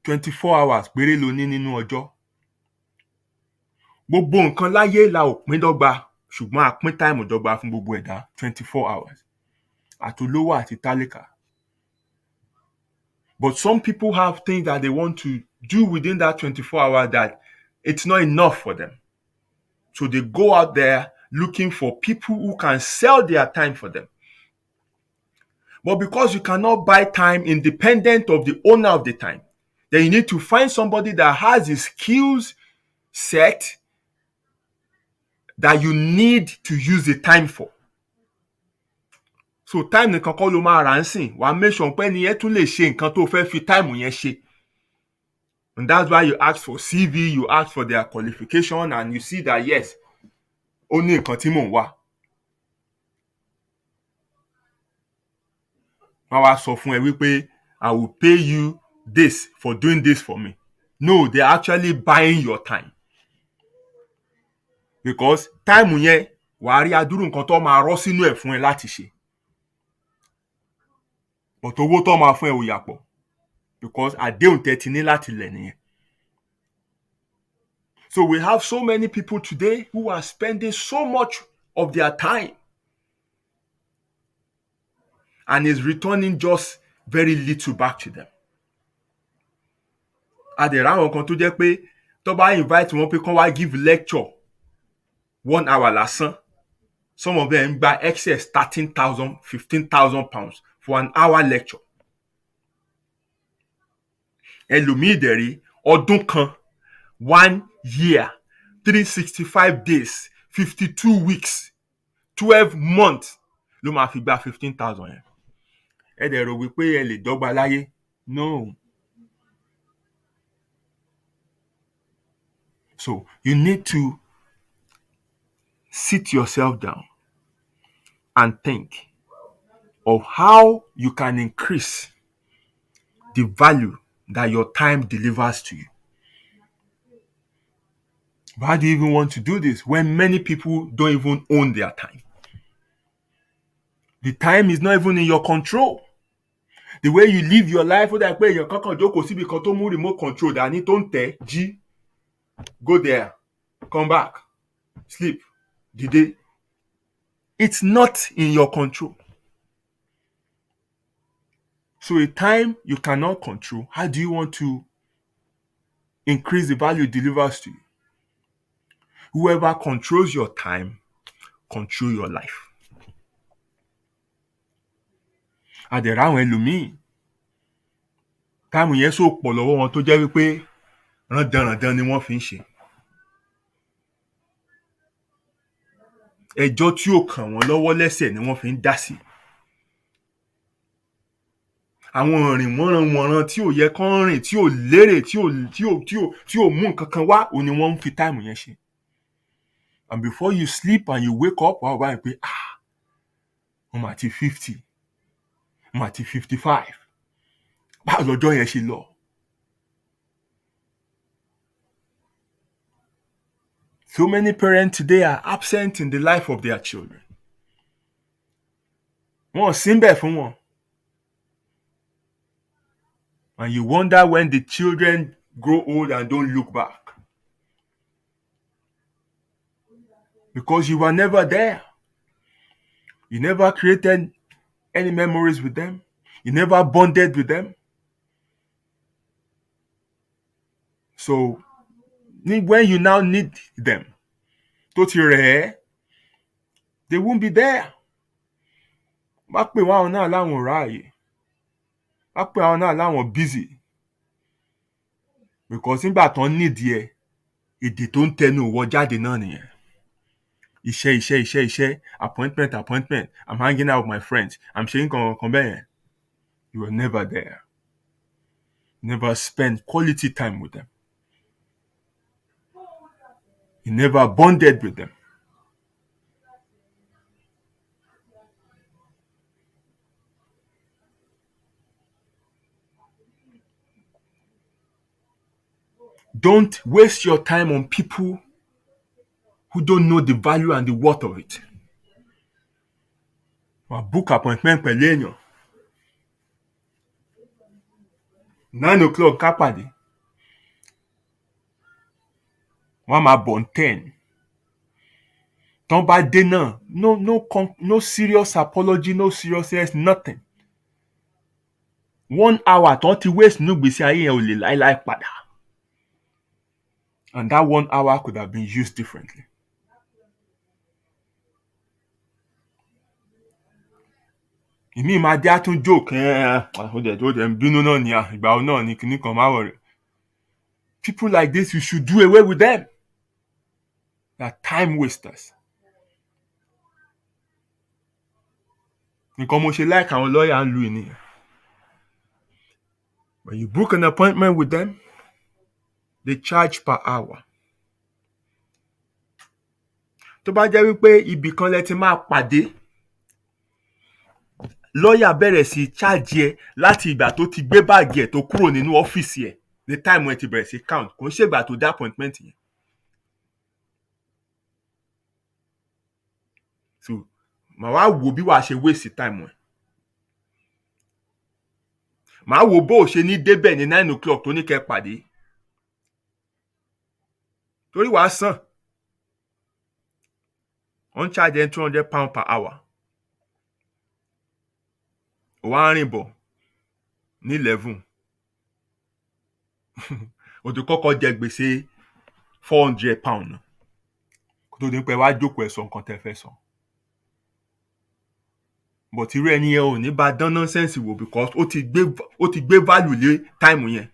24 hours péré ló ní nínú ọjọ́. Gbogbo nǹkan láyé la ò pín dọ́gba, ṣùgbọ́n a pín time dọ́gba fún gbogbo ẹ̀dá, 24 hours. Àtolówó àti tálíkà. But some people have things that they want to do within that 24 hours that it's not enough for them. So they go out there looking for people who can sell their time for them. But because you cannot buy time independent of the owner of the time, then you need to find somebody that has the skills set that you need to use the time for. So time nìkan kọ́ ló máa rà ń sìn, wàá make sure pé ẹni yẹn tún lè ṣe nǹkan tó fẹ́ fi time yẹn ṣe. And that's why you ask for CV, you ask for their qualification, and you see that yes, ó ní nǹkan tí mò ń wá. Wọ́n wá sọ fún ẹ wípé I will pay you this for doing this for me. No, they're actually buying your time. Because time yẹn wàá rí adúrú nǹkan tó máa rọ́ sínú ẹ̀ fún ẹ láti ṣe. But owó tó máa fún ẹ ò yàpọ̀. Because àdéhùn tẹ́ ti ní láti lẹ̀ nìyẹn. So we have so many people today who are spending so much of their time and is returning just very little back to them. Àdèrè àwọn kan tó jẹ́ pé tó bá invite wọn pé kán wá give lecture 1 hour lásán, some of them gba excess 13,000, 15,000 pounds for an hour lecture. Ẹlòmíì dẹ̀rí ọdún kan, 1 year, 365 days, 52 weeks, 12 months, ló máa fi gba 15,000 yẹn. Ẹ dẹ̀ rò wípé ẹ lè dọ́gba láyé? No. So you need to sit yourself down and think of how you can increase the value that your time delivers to you. Why do you even want to do this when many people don't even own their time? The time is not even in your control. The way you live your life, ó dà pé èèyàn kankan jókòó síbi kan tó mú remote control dání tó ń tẹ̀ jí, go there, come back, sleep, dìde. It's not in your control. So a time you cannot control, how do you want to increase the value it delivers to you? Whoever controls your time, control your life. Àdẹ̀rẹ̀ àwọn ẹlòmíì, táìmù yẹn so pọ̀ lọ́wọ́ wọn tó jẹ́ wípé rándanràndan ni wọ́n fi ń ṣe. Ẹjọ́ tí ò kàn wọ́n lọ́wọ́ lẹ́sẹ̀ ni wọ́n fi ń dá sí. Àwọn ìrìn wọ́nranwọ̀nran tí ò yẹ kán rìn, tí ò lérè, tí ò mú nǹkan kan wá, òun ni wọ́n ń fi táìmù yẹn ṣe. And before you sleep and you wake up, wàá wá pé mo mà ti 50, mo mà ti 55. Báwo lọ́jọ́ yẹn ṣe lọ? So many parents today are absent in the life of their children. Wọ́n ò sí ńbẹ̀ fún wọn. And you wonder when the children grow old and don't look back. Because you were never there. You never created any memories with them. You never bonded with them. So when you now need them, tó ti rẹ̀ ẹ́, they won't be there. Wá pè wọ́n àwọn náà láwọn ò ráàyè. Wá pè àwọn náà láwọn busy. Because nígbà tán nídìí ẹ, èdè tó ń tẹnu wọ jáde náà nìyẹn. Iṣẹ́, appointment, I'm hanging out with my friends, I'm ṣe nǹkan bẹ́ẹ̀ yẹn. You were never there. Never spent quality time with them. You never bonded with them. Don't waste your time on people who don't know the value and the worth of it. Book appointment pẹ̀lú èèyàn. 9 o'clock ká pàdé. Wọ́n máa bọ̀ 10. Tán bá dé náà, no serious apology, no seriousness, nothing. 1 hour tán ti waste nínú ìgbésí ayé yẹn ò lè láíláí padà. And that 1 hour could have been used differently. Ìmí máa dé àtún joke ó dẹ̀ ń bínú náà ní ìgbà náà ní kinní kan máa wọ̀ rẹ̀. People like this, you should do away with them. They're time wasters. Nǹkan mo ṣe like àwọn lọ́ọ̀yà ń lu ènìyàn. When you book an appointment with them, they charge per hour. Tó bá jẹ́ wípé ibì kan lẹ ti máa pàdé, lọ́ọ̀yà bẹ̀rẹ̀ sí charge ẹ láti ìgbà tó ti gbé báàgì ẹ̀ tó kúrò nínú ọ́fíìsì ẹ̀, the time when ti bẹ̀rẹ̀ sí count, kò ń ṣègbà tó dá appointment yẹn. So màá wá wò bí wàá ṣe waste time ẹ̀. Màá wò bó o ṣe ní débẹ̀ ní 9 o'clock tó ní kẹ́ pàdé. Torí wàá sàn. Wọ́n charge ẹ £200 per hour. Wàá rìn bọ̀ ní 11. O ti kọ́kọ́ jẹ gbèsè £400 kó tó ní pé wàá jókòó ẹ̀ sọ nǹkan tẹ́ fẹ́ sọ. But irú ẹni yẹn ò ní bá dán nonsense wò because ó ti gbé value lé time yẹn.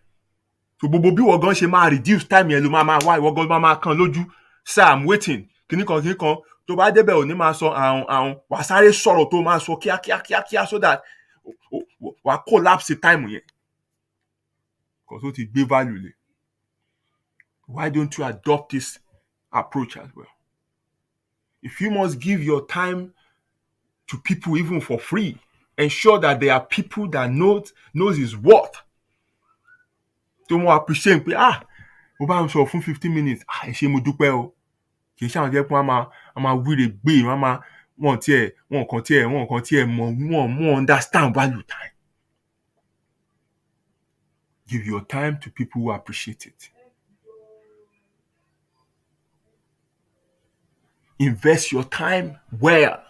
So gbogbo bí wọ́n gan ṣe máa reduce time yẹn ló máa wá ìwọ gan máa kàn lójú. Sir, I'm waiting. kíní kan tó bá débẹ̀ ò ní máa sọ àrùn wàá sáré sọ̀rọ̀ tó máa sọ kíákíá so that wàá collapse time yẹn because ó ti gbé value lé. Why don't you adopt this approach as well? If you must give your time to people even for free, ensure that there are people that knows his worth. Tó mọ̀ appreciate pé mo bá ń sọ fún 15 minutes ẹ ṣé mo dúpẹ́ o. Kì í ṣàwọn jẹ́ pé wọ́n máa wíre gbé wọn kàn tiẹ̀ mọ̀ understand value time. Give your time to people who appreciate it. Invest your time well.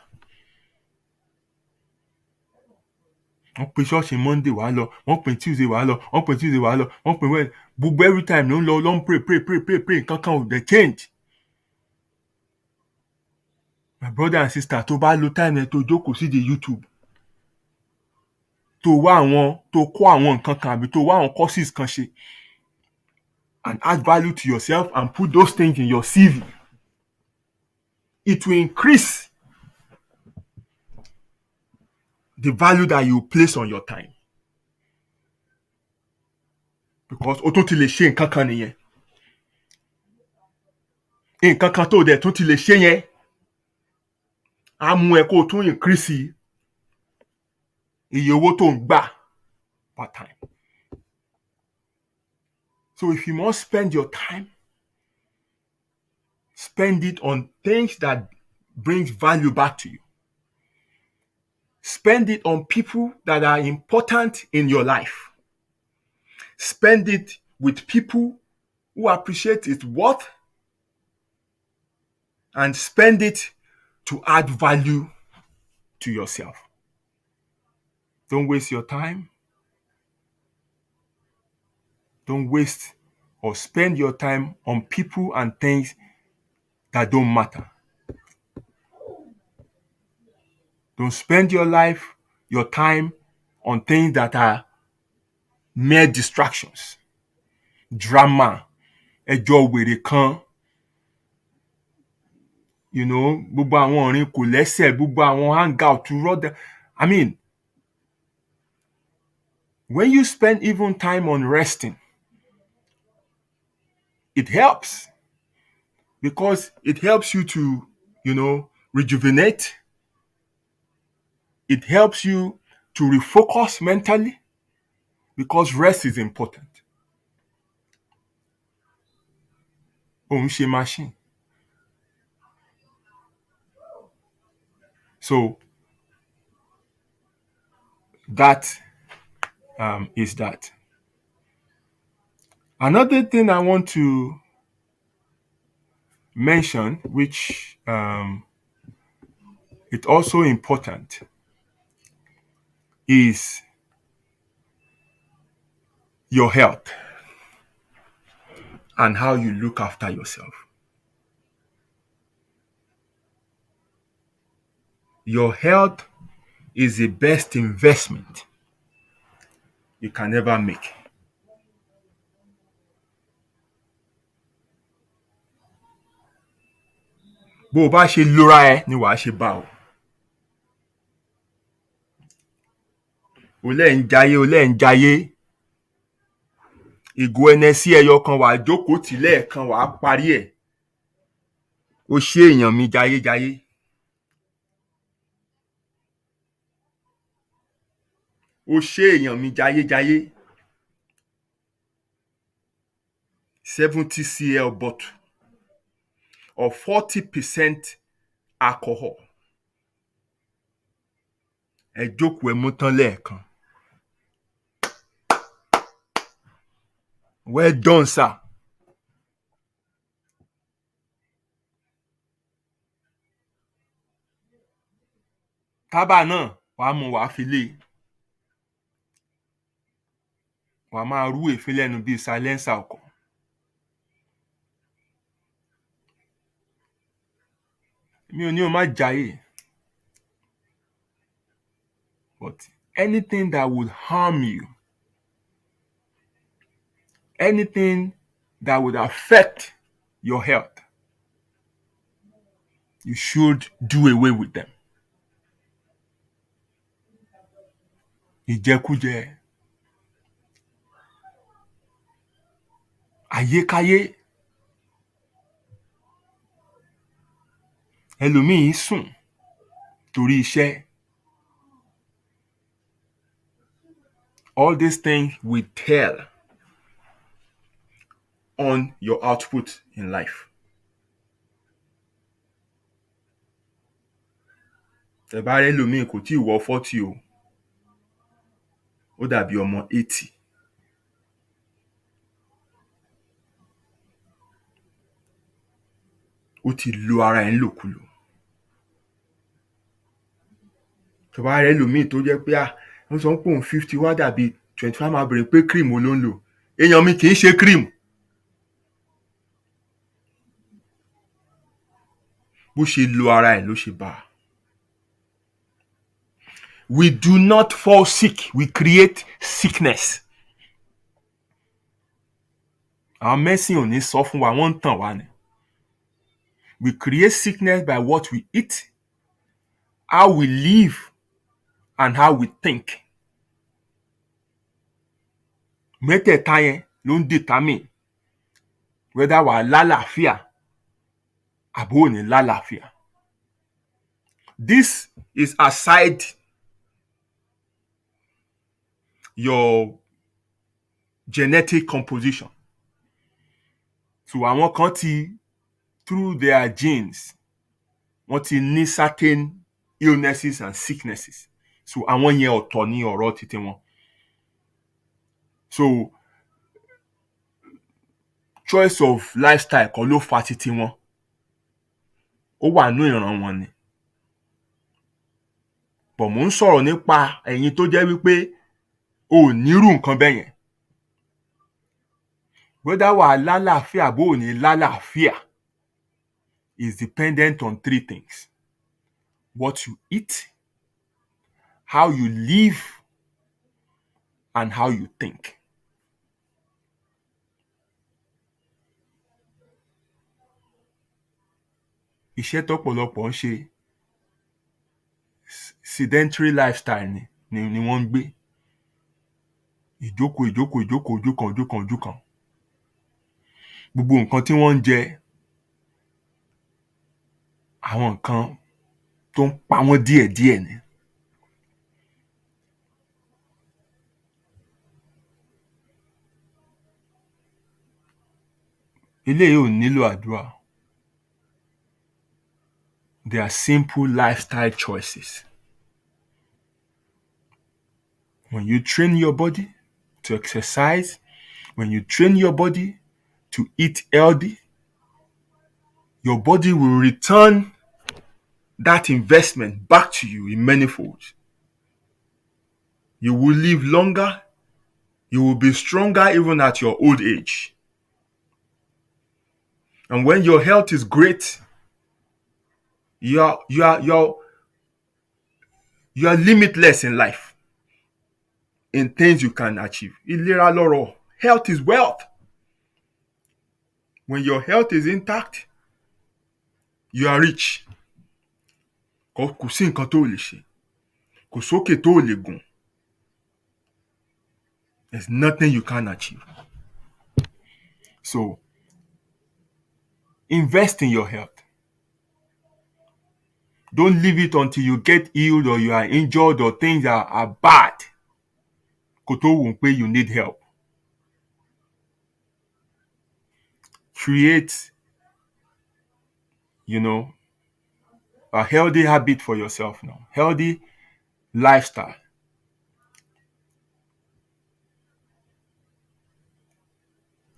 Wọ́n pe ṣọ́ọ̀ṣì Monday wàá lọ, wọ́n pe Tuesday wàá lọ, wọ́n pe Tuesday wàá lọ, wọ́n pe Wednesday. Gbogbo every time ló ń lọ ń pray nǹkan kan ò dẹ̀ change. My brother and sister, tó bá lo time yẹn tó jókòó sí di YouTube, tó kọ́ àwọn nǹkan kan àbí tó wá àwọn courses kan ṣe and add value to yourself and put those things in your CV, it will increase the value that you place on your time. Because o tún ti lè ṣe nǹkan kan nìyẹn. Nǹkan kan tó dẹ̀ tún ti lè ṣe yẹn á mú ẹ kó o tún increase iye owó tó ń gbà per time. So if you must spend your time, spend it on things that brings value back to you. Spend it on people that are important in your life. Spend it with people who appreciate its worth, and spend it to add value to yourself. Don't waste your time. Don't waste or spend your time on people and things that don't matter. Don't spend your life, your time on things that are mere distractions. Drama, ẹjọ́ wèrè kan, gbogbo àwọn orin kò lẹ́sẹ̀, gbogbo àwọn hangout to run. I mean, when you spend even time on resting, it helps because it helps you to, rejuvenate. It helps you to refocus mentally because rest is important. Òun ṣe machine. So that is that. Another thing I want to mention, which it's also important, is your health and how you look after yourself. Your health is the best investment you can ever make. Bó o bá ṣe lóra ẹ ni wàá ṣe bá o. O lẹ́ ń jayé. Ìgò ẹnẹsí ẹyọ kan wàá jókòó tì lẹ́ẹ̀kan wàá parí ẹ̀. O ṣé èèyàn mi jayé. O ṣé èèyàn mi jayé. 70 cl bottle of 40% alcohol. Ẹ jókòó ẹ mú tán lẹ́ẹ̀kan. Well done, sir. Tábà náà wàá mú wàá fi lé. Wàá máa rú èéfín lẹ́nu bíi silencer ọkọ̀. Mi ò ní o má jayé. But anything that would harm you, anything that would affect your health, You should do away with them. Ìjẹkújẹ, ayékáyé, ẹlòmíì sùn torí iṣẹ́. All these things will tell on your output in life. Tẹ́ bá rẹ́ ẹlòmíì kò tí ì wọ 40 o, ó dàbí ọmọ 80. Ó ti lo ara ẹ̀ ńlòkulò. Tẹ́ bá rẹ́ ẹlòmíì tó jẹ́ pé wọ́n sọ pé òun 50 wá dàbí 25, máa bèrè pé cream ló ń lò. Èèyàn mi kì í ṣe cream. Bó ṣe lo ara ẹ̀ ló ṣe bá a. We do not fall sick, we create sickness. Àwọn mẹ́sìn ò ní sọ fún wa, wọ́n ń tàn wá ni. We create sickness by what we eat, how we live, and how we think. Mẹ́tẹ̀ẹ̀ta yẹn ló ń determine whether wàá lálàáfíà àbó ò ní lálàáfíà. This is aside your genetic composition. So àwọn kan ti, through their genes, wọ́n ti ní certain illnesses and sicknesses. So àwọn yẹn ọ̀tọ̀ ní ọ̀rọ̀ títí wọn. So choice of lifestyle kan ló fa títí wọn. Ó wà nínú ìran wọn ni. But mò ń sọ̀rọ̀ nípa ẹ̀yin tó jẹ́ wípé o ò nírú nǹkan bẹ́ẹ̀ yẹn. Whether wàá lálàáfíà àbó ò ní lálàáfíà is dependent on 3 things. What you eat, how you live, and how you think. Iṣẹ́ tọ́pọ̀lọpọ̀ ń ṣe sedentary lifestyle ni wọ́n ń gbé. Ìjókòó. Gbogbo nǹkan tí wọ́n ń jẹ, àwọn nǹkan tó ń pa wọ́n díẹ̀díẹ̀ ni. Eléyìí ò nílò àdúrà. They are simple lifestyle choices. When you train your body to exercise, when you train your body to eat healthy, your body will return that investment back to you in many folds. You will live longer. You will be stronger even at your old age. And when your health is great, you are limitless in life, in things you can achieve. Ìlera lọ́rọ̀. Health is wealth. When your health is intact, you are rich. Kò sí nǹkan tó lè ṣe. Kò sókè tó lè gùn. There's nothing you can't achieve. So, invest in your health. Don't leave it until you get ill or you are injured or things are bad. Kó tó wò pé you need help. Create, a healthy habit for yourself now. Healthy lifestyle.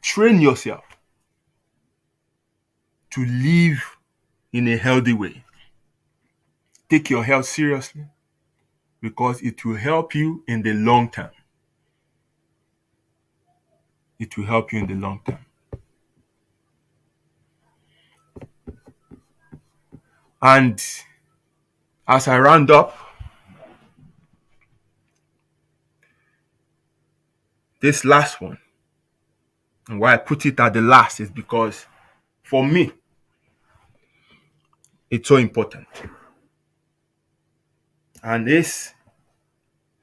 Train yourself to live in a healthy way. Take your health seriously because it will help you in the long term. It will help you in the long term. And as I round up, this last one, and why I put it at the last is because for me, It's so important. And it's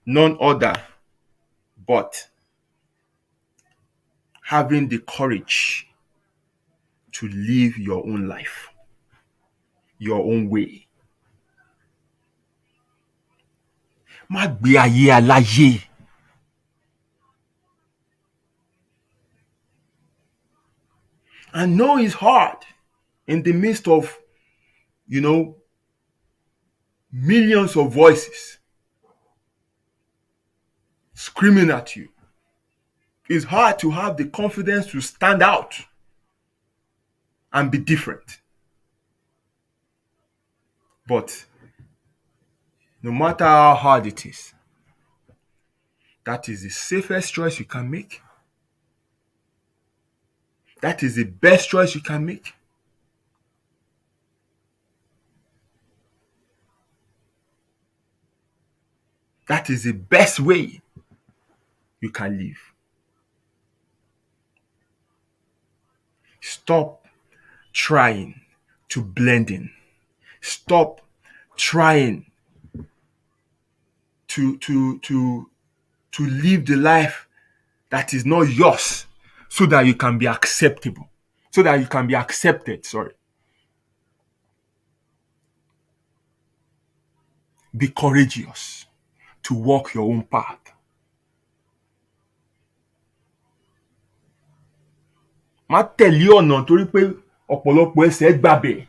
none other but having the courage to live your own life, your own way. Má gbé ayé aláyé. And know it's hard in the midst of, millions of voices screaming at you. It's hard to have the confidence to stand out and be different. But no matter how hard it is, that is the safest choice you can make. That is the best choice you can make. That is the best way you can live. Stop trying to blend in. Stop trying to live the life that is not yours so that you can be acceptable. So that you can be accepted, Be courageous to walk your own path. Má tẹ̀lé ọ̀nà torí pé ọ̀pọ̀lọpọ̀ ẹsẹ̀ gbàbẹ̀.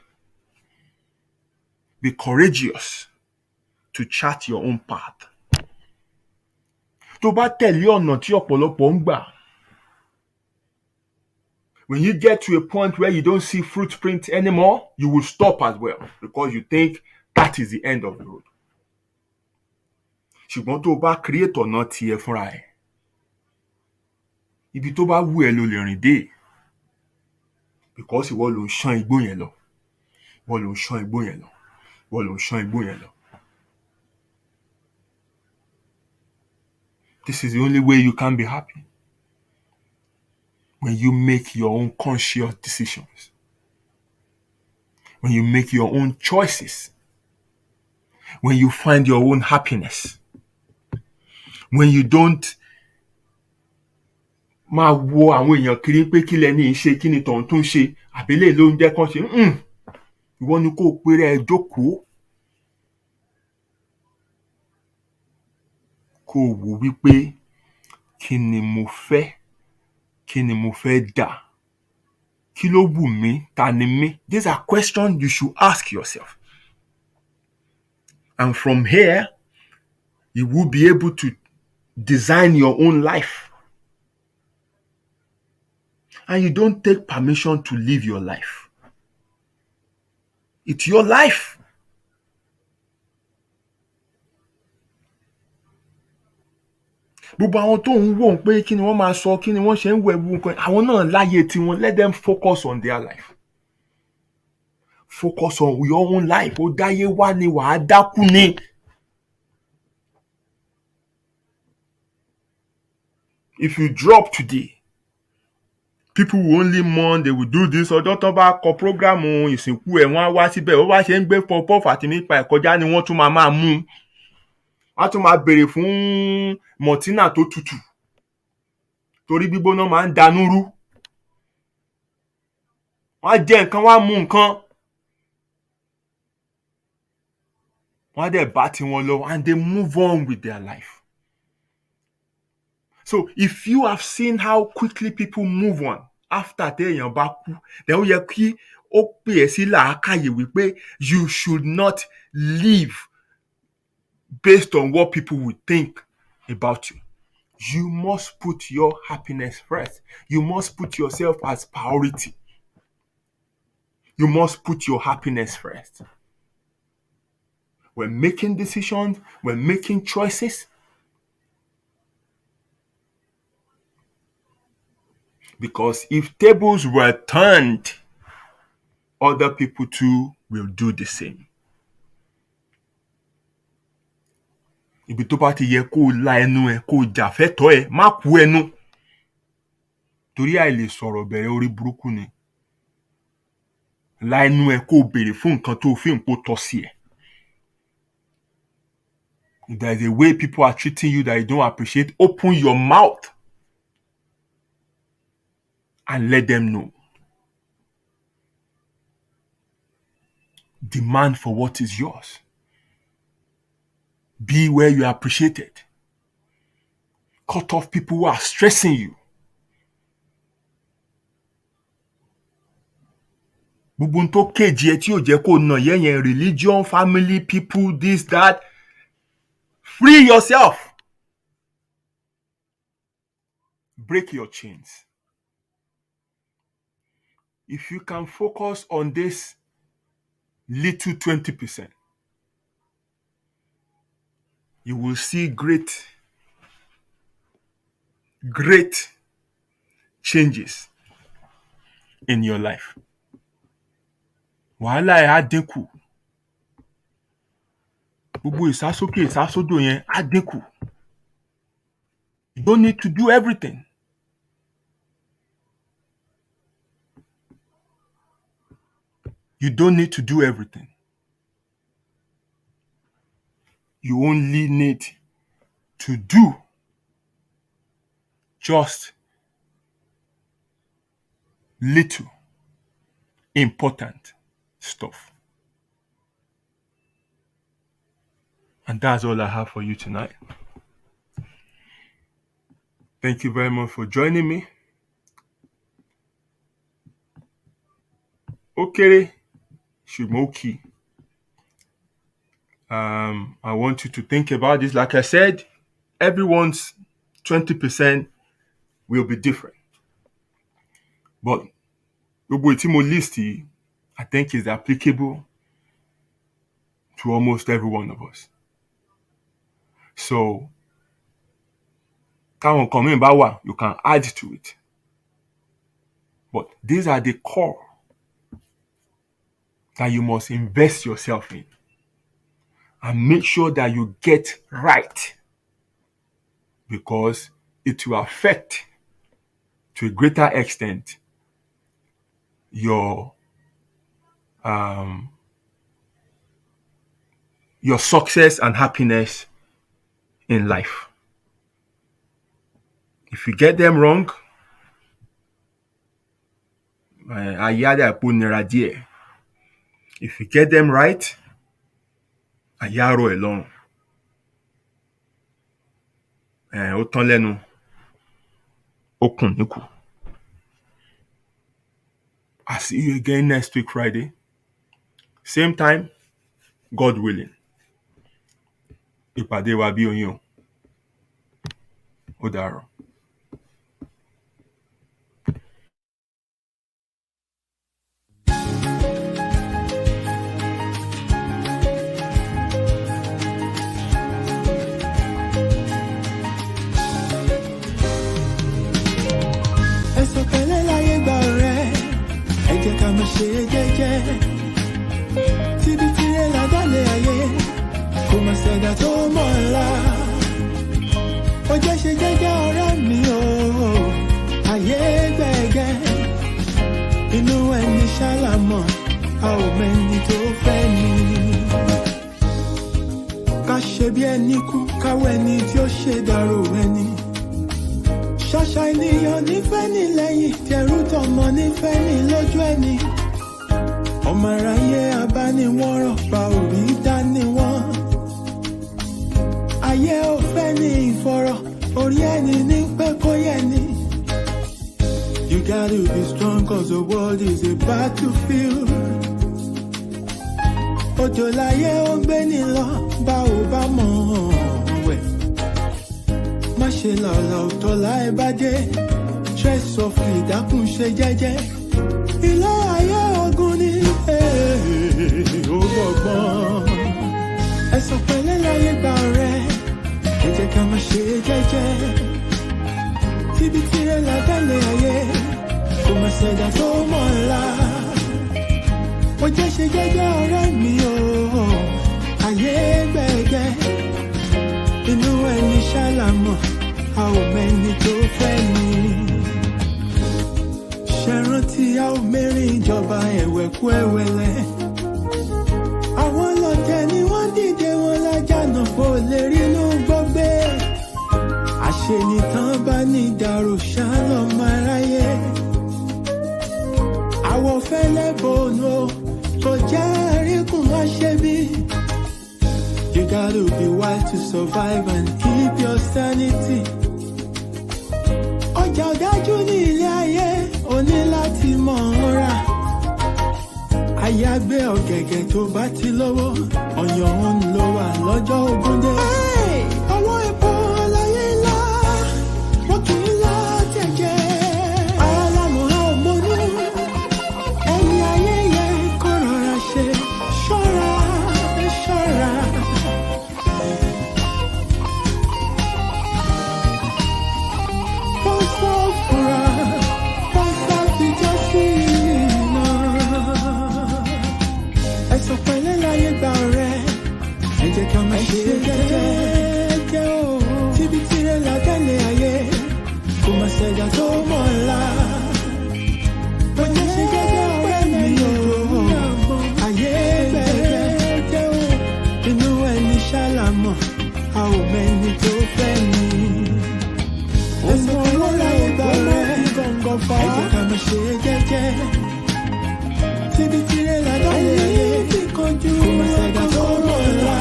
Be courageous to chart your own path. Tó bá tẹ̀lé ọ̀nà tí ọ̀pọ̀lọpọ̀ ń gbà, when you get to a point where you don't see footprint anymore, you will stop as well because you think that is the end of the road. Ṣùgbọ́n tó bá create ọ̀nà tiẹ̀ fúnra ẹ̀, ibi tó bá wù ẹ́ ló lè rìn dé. Because ìwọ ló ń ṣán igbó yẹn lọ. Ìwọ ló ń ṣán igbó yẹn lọ. Ìwọ ló ń ṣán igbó yẹn lọ. This is the only way you can be happy. When you make your own conscious decisions. When you make your own choices. When you find your own happiness. When you don't máa wo àwọn èèyàn kiri pé kí lẹni ṣe kí ni tọ̀hún tún ṣe àbílẹ̀ ló ń jẹ́ kán ṣe. Ìwọ ni kó péré ẹ jókòó. Kó wò wípé kí ni mo fẹ́? Kí ni mo fẹ́ dà? Kí ló wù mí? Ta ni mí? These are questions you should ask yourself. And from here, you will be able to design your own life. And you don't take permission to live your life. It's your life. Gbogbo àwọn tó ń wò pé kí ni wọ́n máa sọ, kí ni wọ́n ṣe ń wẹ̀wù nǹkan, àwọn náà láyé tiwọn. Let them focus on their life. Focus on your own life. Ó dáyé wá ni wàá dákú ni. If you drop today, people will only mourn, they will do this. Ọjọ́ tó bá kọ program ìsìnkú ẹ̀ wọ́n á wá síbẹ̀. Ó wá ṣe ń gbé pọ̀pọ̀ àti nípa ẹ̀kọjá ni wọ́n tún máa mú. Wọ́n á tún máa béèrè fún mọ̀tínà tó tutù. Torí gbígbóná máa ń danú rú. Wọ́n á jẹ nǹkan, wọ́n á mú nǹkan. Wọ́n á dẹ̀ bá tiwọn lọ and they move on with their life. So if you have seen how quickly people move on after téèyàn bá kú, then ó yẹ kí ó pè ẹ́ sí làákàyè wípé you should not live based on what people will think about you. You must put your happiness first. You must put yourself as priority. You must put your happiness first. When making decisions, when making choices, because if tables were turned, other people too will do the same. Ibi tó bá ti yẹ kó la ẹnu ẹ, kó jà fẹ́tọ́ ẹ, má kú ẹnu. Torí àìlè sọ̀rọ̀ bẹ̀rẹ̀ orí burúkú ni. La ẹnu ẹ kó béèrè fún nǹkan tó fi ń pò tọ́ sí ẹ. If there is a way people are treating you that you don't appreciate, open your mouth and let them know. Demand for what is yours. Be where you are appreciated. Cut off people who are stressing you. Gbogbo tó kéjì ẹ tí ò jẹ́ kó nà yẹn religion, family, people, this, that. Free yourself. Break your chains. If you can focus on this little 20%, you will see great changes in your life. Wàhálà ẹ á dínkù. Gbogbo ìsásókè ìsásódò yẹn á dínkù. You don't need to do everything. You don't need to do everything. You only need to do just little important stuff. And that's all I have for you tonight. Thank you very much for joining me. Okay, Shimoki. I want you to think about this. Like I said, everyone's 20% will be different. But gbogbo tí mo list yìí, I think is applicable to almost every one of us. So, táwọn nǹkan mìíràn bá wà, you can add to it. But these are the core that you must invest yourself in. And make sure that you get right. Because it will affect, to a greater extent, your success and happiness in life. If you get them wrong, if you get them right, ayaro alone. Ó tán lẹ́nu, ó kùn níkù. I'll see you again next week, Friday. Same time, God willing. Ìpàdé wa bí oyin o. Ó dàárọ̀. Ṣe jẹ́jẹ́ síbi tí ẹ ládàlẹ̀ ayé kò má ṣẹ̀dá tó mọ̀ ọ́la. Ó jẹ́ ṣe jẹ́jẹ́ ọ̀rẹ́ mi o, ayé gbẹ̀gẹ́. Inú ẹni ṣàlámọ̀, a ò mẹ́ni tó fẹ́ ni. Ká ṣe bí ẹni kú, káwọ́ ẹni tí ó ṣe dàrú ẹni. Ṣàṣà ènìyàn nífẹ̀ẹ́ ní lẹ́yìn, tẹrú tọmọ nífẹ̀ẹ́ ní lójú ẹni. Ọmọ aráyé abániwọ̀nràn pa òrí dání wọ́n. Ayé ò fẹ́ ní ìfọ̀rọ̀, orí ẹni ní pẹ́ kó yẹ ni. You gotta be strong cause the world is a battlefield. Odò láyé ó gbé ní lọ, bá ò bá mọ̀ wẹ̀. Má ṣe lọ́lọ́ tó láì bá dé, tread softly dákun ṣe jẹ́jẹ́. Ilé ayé ogun ni ó gbọ̀gbọ́n. Ẹ̀sọ̀ pẹ̀lẹ́ láyé gbà rẹ̀, ẹ jẹ́ ká máa ṣe jẹ́jẹ́. Tíbi tí ẹ lábẹ́lẹ̀ ayé, kò má ṣẹ̀dá tó mọ̀ ọ́la. Ó jẹ́ ṣe jẹ́jẹ́ ọ̀rẹ́ mi o, ayé gbẹ̀gẹ́. Inú ẹni ṣàlámọ̀, a ò mẹ́ni tó fẹ́ ni. Ṣé rántí aya obìnrin ìjọba ẹ̀wẹ̀kú ẹ̀wẹ̀lẹ̀. Àwọn lọ́tẹ̀ ni wọ́n dìde wọn lájànà kó lè rínú gbọ́gbé. Àṣenìtàn bá ní ìdàrú ṣálọ̀ máa ráyé. Àwọ̀ fẹ́lẹ́ bòónù tó jẹ́ àríkùn wá ṣe bí. You gotta be wild to survive and keep your sanity. Ọjà ọ̀dájú ní ilé ayé, o ní láti mọ̀ ọ́n rà. Àyàgbé ọ̀gẹ̀gẹ̀ tó bá ti lówó, ọ̀yàn òun ló wà lọ́jọ́ ogúndé. Ọwọ́ epo láyé ńlá, wọ́n kì í lá jẹ̀jẹ̀. Ara lámọ̀ á ò mọ́nú, ẹni ayé yẹ kó rọra ṣe. Ṣọ́ra, ṣọ́ra. Ẹ̀sùn pẹ̀lẹ́ láyé gba ọ̀rẹ́, ẹ jẹ́ ká máa ṣe jẹ́jẹ́ o. Tíbi tirẹ̀ ládàlẹ̀ ayé, kò máa ṣẹ̀dá tó mọ̀ ọ́la. Ó jẹ́ ṣe jẹ́jẹ́ ọ̀rẹ́ mi o. Ayé gbẹ̀gẹ́ o. Inú ẹni ṣàlámọ̀, a ò mẹ́ni tó fẹ́ ni. Ẹ̀sùn pẹ̀lẹ́ láyé gba ọ̀rẹ́, ẹ jẹ́ ká máa ṣe jẹ́jẹ́. Tíbi tirẹ̀ ládàlẹ̀ ayé, kò máa ṣẹ̀dá tó mọ̀ ọ́la.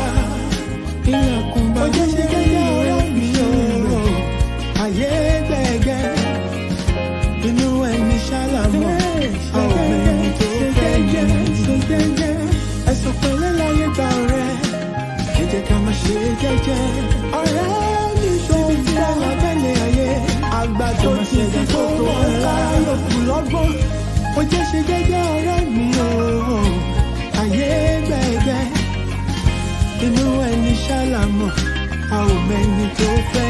Ilẹ̀kùn bá jẹ́ ṣe jẹ́jẹ́ ọ̀rẹ́ mi o. Ayé gbẹ̀gẹ́, inú ẹni ṣàlámọ̀, a ò mẹ́ni tó fẹ́ ni. Ẹ̀sùn pẹ̀lẹ́ láyé gba ọ̀rẹ́, ẹ jẹ́ ká máa ṣe jẹ́jẹ́. Ọ̀rẹ́ mi tíbi tirẹ̀ ládàlẹ̀ ayé, àgbà tó ti ṣe tó mọ̀ ọ́la. Yòókù lọ́gbọ́n, ó jẹ́ ṣe jẹ́jẹ́ ọ̀rẹ́ mi o. Ayé gbẹ̀gẹ́, inú ẹni ṣàlámọ̀, a ò mẹ́ni tó fẹ́